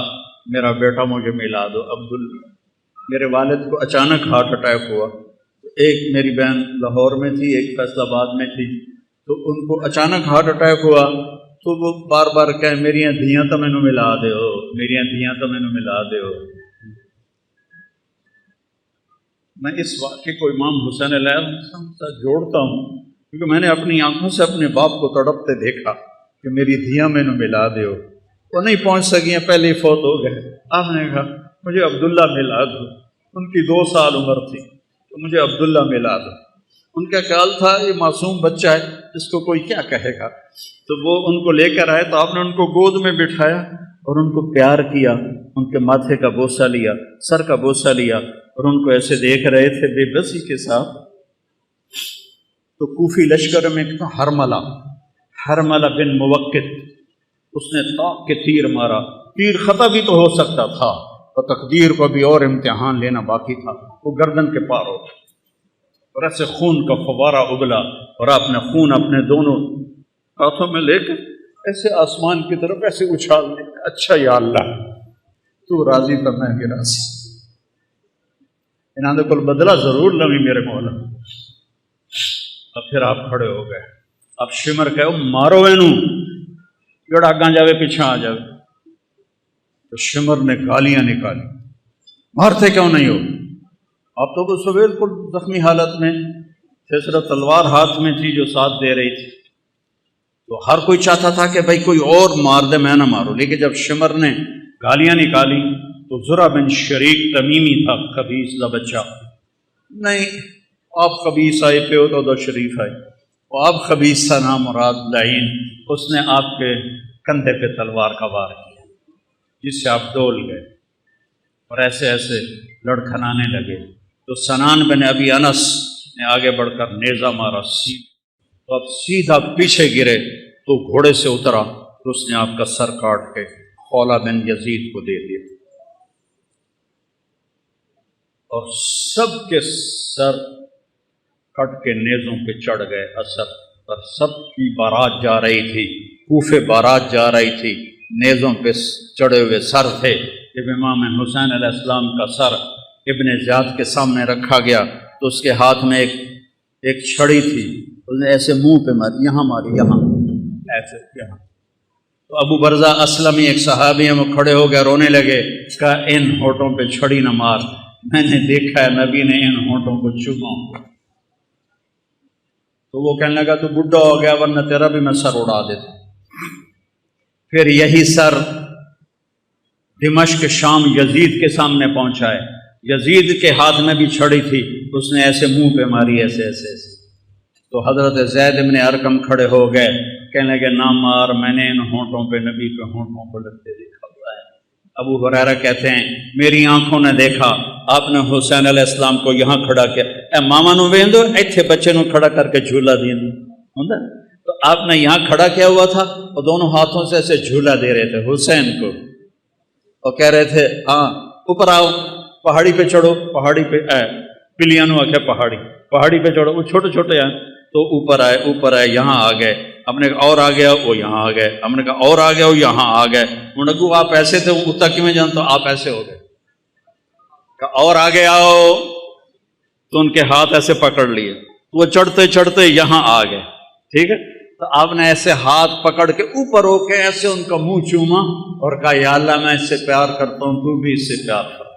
میرا بیٹا مجھے ملا دو عبداللہ۔ میرے والد کو اچانک ہارٹ اٹیک ہوا، ایک میری بہن لاہور میں تھی، ایک فیصل آباد میں تھی، تو ان کو اچانک ہارٹ اٹیک ہوا تو وہ بار بار کہے میری دھیاں تو مینوں ملا دیو، میری دھیاں تو مینوں ملا دیو۔ میں اس واقعے کو امام حسین علیہ السلام سے جوڑتا ہوں کیونکہ میں نے اپنی آنکھوں سے اپنے باپ کو تڑپتے دیکھا کہ میری دھیاں مینوں ملا دیو۔ وہ نہیں پہنچ سکیں، پہلے ہی فوت ہو گئے۔ آپ نے کہا مجھے عبداللہ ملا دو، ان کی 2 سال عمر تھی، تو مجھے عبداللہ ملا دو۔ ان کا خیال تھا یہ معصوم بچہ ہے، اس کو کوئی کیا کہے گا، تو وہ ان کو لے کر آئے، تو آپ نے ان کو گود میں بٹھایا اور ان کو پیار کیا، ان کے ماتھے کا بوسہ لیا، سر کا بوسہ لیا، اور ان کو ایسے دیکھ رہے تھے بے بسی کے ساتھ۔ تو کوفی لشکر میں ایک تھا حرملہ بن موقت، اس نے طاق کے تیر مارا، تیر خطا بھی تو ہو سکتا تھا، تو تقدیر کو بھی اور امتحان لینا باقی تھا، وہ گردن کے پار ہو گیا اور ایسے خون کا فوارہ ابلا، اور آپ نے خون اپنے دونوں ہاتھوں میں لے کر ایسے آسمان کی طرف ایسے اچھال دیا، اچھا یا اللہ تو راضی تو میں بھی راضی، انہوں نے کل بدلہ ضرور لوی میرے مولا۔ اب پھر آپ کھڑے ہو گئے، اب شمر کہو مارو اینوں، جڑا آگاں جاوے پیچھے آ جاوے۔ تو شمر نے گالیاں نکالی، مارتے کیوں نہیں ہو؟ اب تو وہ بالکل زخمی حالت میں تھے، صرف تلوار ہاتھ میں تھی جو ساتھ دے رہی تھی، تو ہر کوئی چاہتا تھا کہ بھائی کوئی اور مار دے، میں نہ مارو۔ لیکن جب شمر نے گالیاں نکالی تو زرع بن شریک تمیمی تھا، خبیث کا بچہ، نہیں آپ خبیث آئے پہ ہو تو شریف آئے، وہ آپ خبیث تھا نام مراد لعین، اس نے آپ کے کندھے پہ تلوار کا وار کیا، جس سے آپ ڈول گئے اور ایسے ایسے لڑکھنانے لگے۔ تو سنان بن ابی انس نے آگے بڑھ کر نیزہ مارا، تو اب سیدھا پیچھے گرے تو گھوڑے سے اترا تو اس نے آپ کا سر کاٹ کے خولہ بن یزید کو دے دیا، اور سب کے سر کٹ کے نیزوں پہ چڑھ گئے اثر پر۔ سب کی بارات جا رہی تھی، کوفے بارات جا رہی تھی، نیزوں پہ چڑھے ہوئے سر تھے۔ جب امام حسین علیہ السلام کا سر ابن زیاد کے سامنے رکھا گیا تو اس کے ہاتھ میں ایک چھڑی تھی، اس نے ایسے منہ پہ ماری، یہاں ماری، یہاں ایسے، یہاں، تو ابو برزہ اسلمی ایک صحابی ہیں، وہ کھڑے ہو گئے، رونے لگے، کہا ان ہونٹوں پہ چھڑی نہ مار، میں نے دیکھا ہے نبی نے ان ہونٹوں کو چوما۔ تو وہ کہنے لگا تو بڈھا ہو گیا، ورنہ تیرا بھی میں سر اڑا دیتا۔ پھر یہی سر دمشق شام یزید کے سامنے پہنچا ہے، یزید کے ہاتھ میں بھی چھڑی تھی، اس نے ایسے منہ پہ ماری، ایسے ایسے ایسے۔ تو حضرت زید بن ارقم کھڑے ہو گئے، کہنے لگے نہ مار، میں نے ان ہونٹوں پہ نبی کے ہونٹوں کو لگتے دیکھا ہوا ہے۔ ابو ہریرہ کہتے ہیں میری آنکھوں نے دیکھا آپ نے حسین علیہ السلام کو یہاں کھڑا کیا، اے ماما نو ویندو ایتھے بچے نو کھڑا کر کے جھولا دین ہوندا، تو آپ نے یہاں کھڑا کیا ہوا تھا، اور دونوں ہاتھوں سے ایسے جھولا دے رہے تھے حسین کو، اور کہہ رہے تھے ہاں اوپر آؤ، پہاڑی پہ چڑھو، پہاڑی پہ پلیاں نو آکھے پہاڑی پہ چڑھو، وہ چھوٹے چھوٹے ہیں تو اوپر آئے، یہاں آ گئے، ہم نے کہا اور آ گیا، وہ یہاں آ گئے، ہم نے کہا اور آ گیا، وہ یہاں آ گئے، انہوں نے کہا آپ ایسے تھے، وہ اتنا کیوں جانتا، آپ ایسے ہو گئے، کہا اور آگے آؤ، تو ان کے ہاتھ ایسے پکڑ لیے، وہ چڑھتے چڑھتے یہاں آ گئے، ٹھیک ہے، تو آپ نے ایسے ہاتھ پکڑ کے اوپر ہو کے ایسے ان کا منہ چوما اور کہا یا اللہ میں اس سے پیار کرتا ہوں، تو بھی اس سے پیار کر۔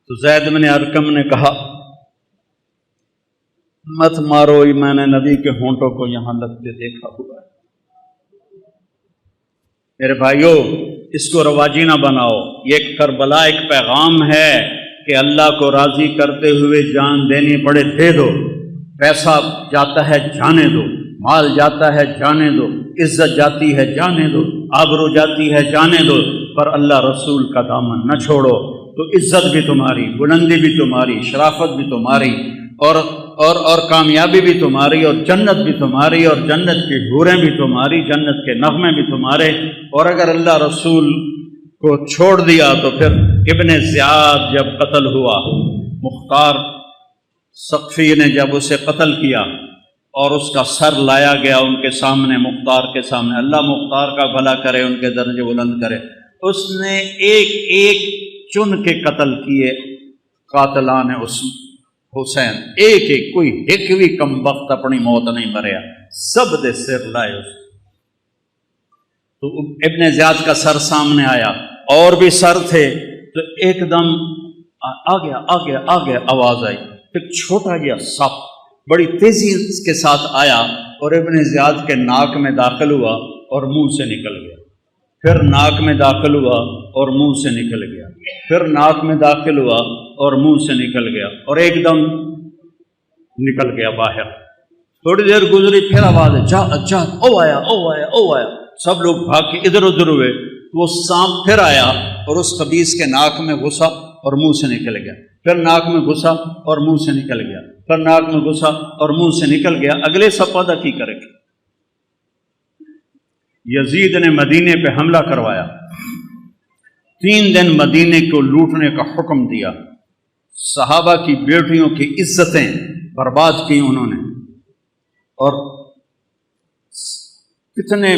تو زید بن ارقم نے کہا مت مارو، میں نے نبی کے ہونٹوں کو یہاں لگتے دیکھا ہوا ہے۔ میرے بھائیو اس کو رواجی نہ بناؤ، یہ کربلا ایک پیغام ہے کہ اللہ کو راضی کرتے ہوئے جان دینی پڑے دے دو، پیسہ جاتا ہے جانے دو، مال جاتا ہے جانے دو، عزت جاتی ہے جانے دو، آبرو جاتی ہے جانے دو، پر اللہ رسول کا دامن نہ چھوڑو، تو عزت بھی تمہاری، بلندی بھی تمہاری، شرافت بھی تمہاری، اور کامیابی بھی تمہاری، اور جنت بھی تمہاری، اور جنت کی حوریں بھی تمہاری، جنت کے نغمے بھی تمہارے۔ اور اگر اللہ رسول کو چھوڑ دیا تو پھر ابن زیاد جب قتل ہوا، مختار ثقفی نے جب اسے قتل کیا اور اس کا سر لایا گیا ان کے سامنے، مختار کے سامنے، اللہ مختار کا بھلا کرے، ان کے درجے بلند کرے، اس نے ایک ایک چن کے قتل کیے قاتلان اس حسین، ایک ایک، کوئی ایک بھی کم وقت اپنی موت نہیں مریا، سب دے سر لائے اس۔ تو ابن زیاد کا سر سامنے آیا، اور بھی سر تھے، تو ایک دم آ گیا آواز آئی، ایک چھوٹا گیا سپ بڑی تیزی کے ساتھ آیا اور ابن زیاد کے ناک میں داخل ہوا اور منہ سے نکل گیا، پھر ناک میں داخل ہوا اور منہ سے نکل گیا، پھر ناک میں داخل ہوا اور منہ سے نکل گیا، اور ایک دم نکل گیا باہر۔ تھوڑی دیر گزری، پھر آواز ہے جا او آیا، سب لوگ بھاگ کے ادھر ادھر ہوئے، وہ سانپ پھر آیا اور اس خبیث کے ناک میں گھسا اور منہ سے نکل گیا، پھر ناک میں گھسا اور منہ سے نکل گیا، پھر ناک میں گھسا اور منہ سے نکل گیا۔ اگلے سپادہ کی کرے گا؟ یزید نے مدینے پہ حملہ کروایا، 3 دن مدینے کو لوٹنے کا حکم دیا، صحابہ کی بیٹیوں کی عزتیں برباد کی انہوں نے، اور کتنے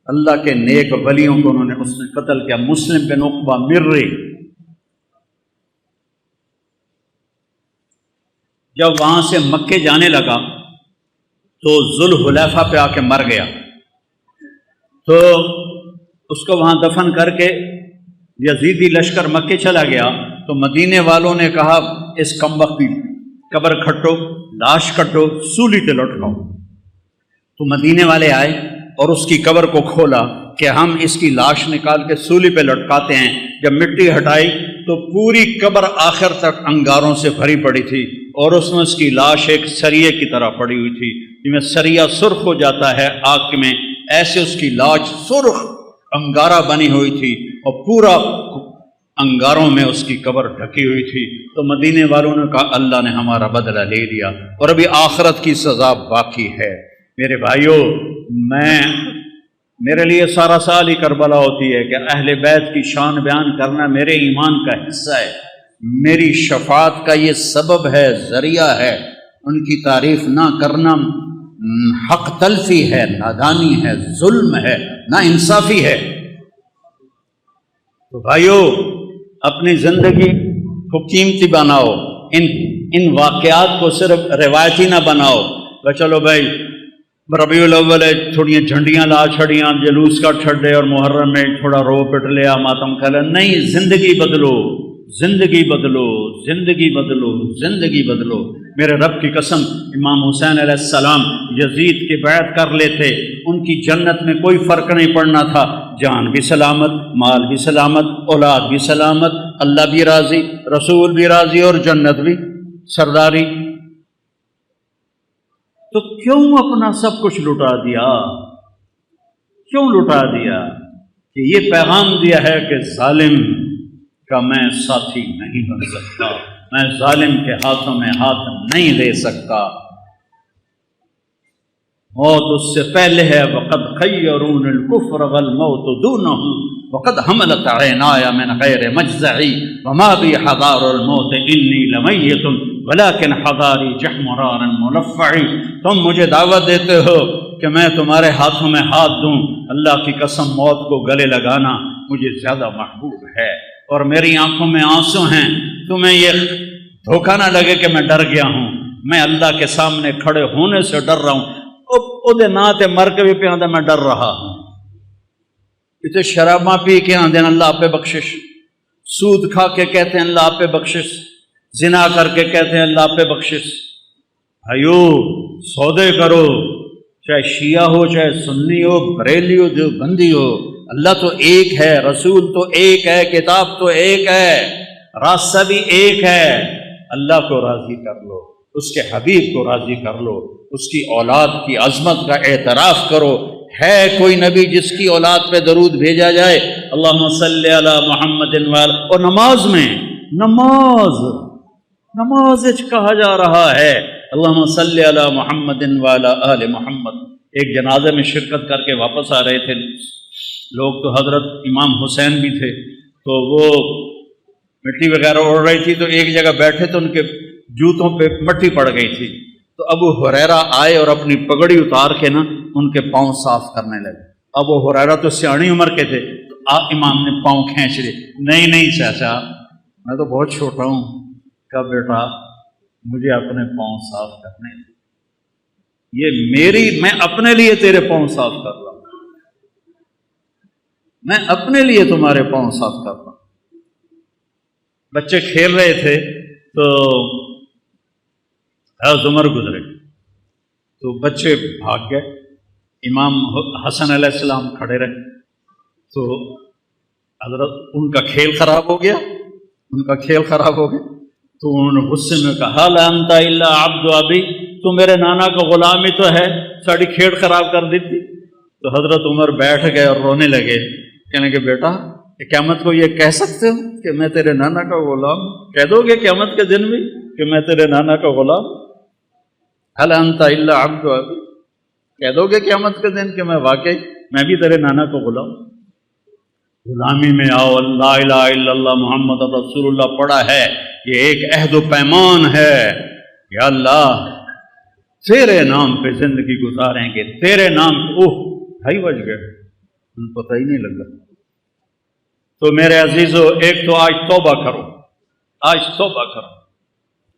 اللہ کے نیک ولیوں کو انہوں نے اس نے قتل کیا۔ مسلم بن عقبہ مرری جب وہاں سے مکے جانے لگا تو ذوالحلیفہ پہ آ کے مر گیا، تو اس کو وہاں دفن کر کے یزیدی لشکر مکے چلا گیا، تو مدینے والوں نے کہا اس کمبخت کی قبر کھٹو، لاش کٹو، سولی تے لٹکاؤ۔ تو مدینے والے آئے اور اس کی قبر کو کھولا کہ ہم اس کی لاش نکال کے سولی پہ لٹکاتے ہیں۔ جب مٹی ہٹائی تو پوری قبر آخر تک انگاروں سے بھری پڑی تھی، اور اس میں اس کی لاش ایک سریے کی طرح پڑی ہوئی تھی، جس میں سریا سرخ ہو جاتا ہے آگ میں، ایسے اس کی لاش سرخ انگارہ بنی ہوئی تھی، اور پورا انگاروں میں اس کی قبر ڈھکی ہوئی تھی۔ تو مدینے والوں نے کہا اللہ نے ہمارا بدلہ لے لیا، اور ابھی آخرت کی سزا باقی ہے۔ میرے بھائیوں، میرے لیے سارا سال ہی کربلا ہوتی ہے کہ اہل بیت کی شان بیان کرنا میرے ایمان کا حصہ ہے، میری شفاعت کا یہ سبب ہے، ذریعہ ہے۔ ان کی تعریف نہ کرنا حق تلفی ہے، نادانی ہے، ظلم ہے، نا انصافی ہے۔ تو بھائیو، اپنی زندگی کو قیمتی بناؤ، ان ان واقعات کو صرف روایتی نہ بناؤ کہ چلو بھائی ربیع الاول تھوڑی جھنڈیاں لا چھڑیاں جلوس کا چھڑے اور محرم میں تھوڑا رو پٹ لیا ماتم کھلا. نہیں، زندگی بدلو، زندگی بدلو، زندگی بدلو، زندگی بدلو. میرے رب کی قسم، امام حسین علیہ السلام یزید کی بیعت کر لیتے، ان کی جنت میں کوئی فرق نہیں پڑنا تھا. جان بھی سلامت، مال بھی سلامت، اولاد بھی سلامت، اللہ بھی راضی، رسول بھی راضی اور جنت بھی سرداری. تو کیوں اپنا سب کچھ لٹا دیا؟ کیوں لٹا دیا؟ کہ یہ پیغام دیا ہے کہ ظالم کا میں ساتھی نہیں بن سکتا، میں ظالم کے ہاتھوں میں ہاتھ نہیں دے سکتا. موت اس سے پہلے ہے. وقد خیرون الکفر والموت دونہ وقد حملت عینایا من غیر مجزعی وما بی حضار الموت انی لمیت ولیکن حضاری جحمرار ملفعی. تم مجھے دعوت دیتے ہو کہ میں تمہارے ہاتھوں میں ہاتھ دوں. اللہ کی قسم، موت کو گلے لگانا مجھے زیادہ محبوب ہے اور میری آنکھوں میں آنسو ہیں. تمہیں یہ دھوکہ نہ لگے کہ میں ڈر گیا ہوں. میں اللہ کے سامنے کھڑے ہونے سے ڈر رہا ہوں. او نا تے مر کے بھی پہ آدھا میں ڈر رہا ہوں. اتنے شراباں پی کے آدھے اللہ آپ پہ بخشش، سود کھا کے کہتے ہیں اللہ آپ پہ بخشش، زنا کر کے کہتے ہیں اللہ آپ پہ بخشش. بھائیو سودے کرو، چاہے شیعہ ہو، چاہے سنی ہو، بریلی ہو، دیوبندی ہو. اللہ تو ایک ہے، رسول تو ایک ہے، کتاب تو ایک ہے، راستہ بھی ایک ہے. اللہ کو راضی کر لو، اس کے حبیب کو راضی کر لو، اس کی اولاد کی عظمت کا اعتراف کرو. ہے کوئی نبی جس کی اولاد پہ درود بھیجا جائے؟ اللہم صلی علی محمد وعلی. اور نماز میں نماز کہا جا رہا ہے اللہم صلی علی محمد وعلی آل محمد. ایک جنازے میں شرکت کر کے واپس آ رہے تھے لوگ، تو حضرت امام حسین بھی تھے، تو وہ مٹی وغیرہ اڑ رہی تھی، تو ایک جگہ بیٹھے تو ان کے جوتوں پہ مٹی پڑ گئی تھی. تو ابو ہریرہ آئے اور اپنی پگڑی اتار کے نا ان کے پاؤں صاف کرنے لگے. ابو ہریرہ تو سیاਣੀ عمر کے تھے، تو امام نے پاؤں کھینچ لیے. نہیں چاچا، میں تو بہت چھوٹا ہوں. کہا بیٹا مجھے اپنے پاؤں صاف کرنے، یہ میں اپنے لیے تیرے پاؤں صاف کر رہا ہوں، میں اپنے لیے تمہارے پاؤں صاف کر رہا ہوں. بچے کھیل رہے تھے تو عمر گزرے، تو بچے بھاگ گئے. امام حسن علیہ السلام کھڑے رہے، تو حضرت ان کا کھیل خراب ہو گیا، تو انہوں نے غصے میں کہا لا انت الا عبد ابی، تو میرے نانا کا غلام ہی تو ہے، ساری کھیل خراب کر دی تھی. تو حضرت عمر بیٹھ گئے اور رونے لگے، کہنے کہ بیٹا قیامت کو یہ کہہ سکتے ہو کہ میں تیرے نانا کا غلام؟ کہہ دو گے قیامت کے دن بھی کہ میں تیرے نانا کا غلام؟ هل انت الا عبد ابی، کہہ دو گے قیامت کے دن کہ میں بھی تیرے نانا کا غلام؟ غلامی میں آؤ. لا الہ الا اللہ محمد رسول اللہ پڑھا ہے، یہ ایک عہد و پیمان ہے. یا اللہ تیرے نام پہ زندگی گزاریں گے، تیرے نام پہ. ڈھائی بج گئے، پتہ ہی نہیں لگا. تو میرے عزیزو، ایک تو آج توبہ کرو،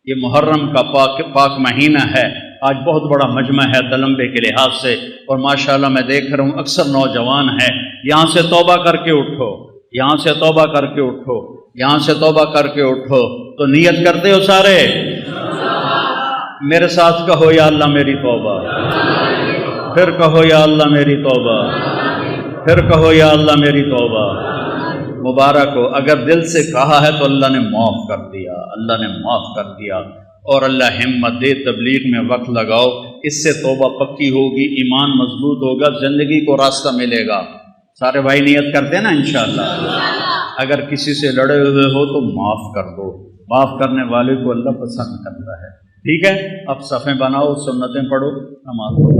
یہ محرم کا پاک مہینہ ہے. آج بہت بڑا مجمع ہے دلمبے کے لحاظ سے، اور ماشاءاللہ میں دیکھ رہا ہوں اکثر نوجوان ہیں. یہاں سے توبہ کر کے اٹھو. تو نیت کرتے ہو سارے؟ میرے ساتھ کہو یا اللہ میری توبہ، پھر کہو یا اللہ میری توبہ، پھر کہو یا اللہ میری توبہ. مبارک ہو. اگر دل سے کہا ہے تو اللہ نے معاف کر دیا، اور اللہ ہمت دے، تبلیغ میں وقت لگاؤ، اس سے توبہ پکی ہوگی، ایمان مضبوط ہوگا، زندگی کو راستہ ملے گا. سارے بھائی نیت کرتے ہیں نا انشاءاللہ. اگر کسی سے لڑے ہوئے ہو تو معاف کر دو، معاف کرنے والے کو اللہ پسند کرتا ہے. ٹھیک ہے، اب صفیں بناؤ، سنتیں پڑھو، نماز پڑھو.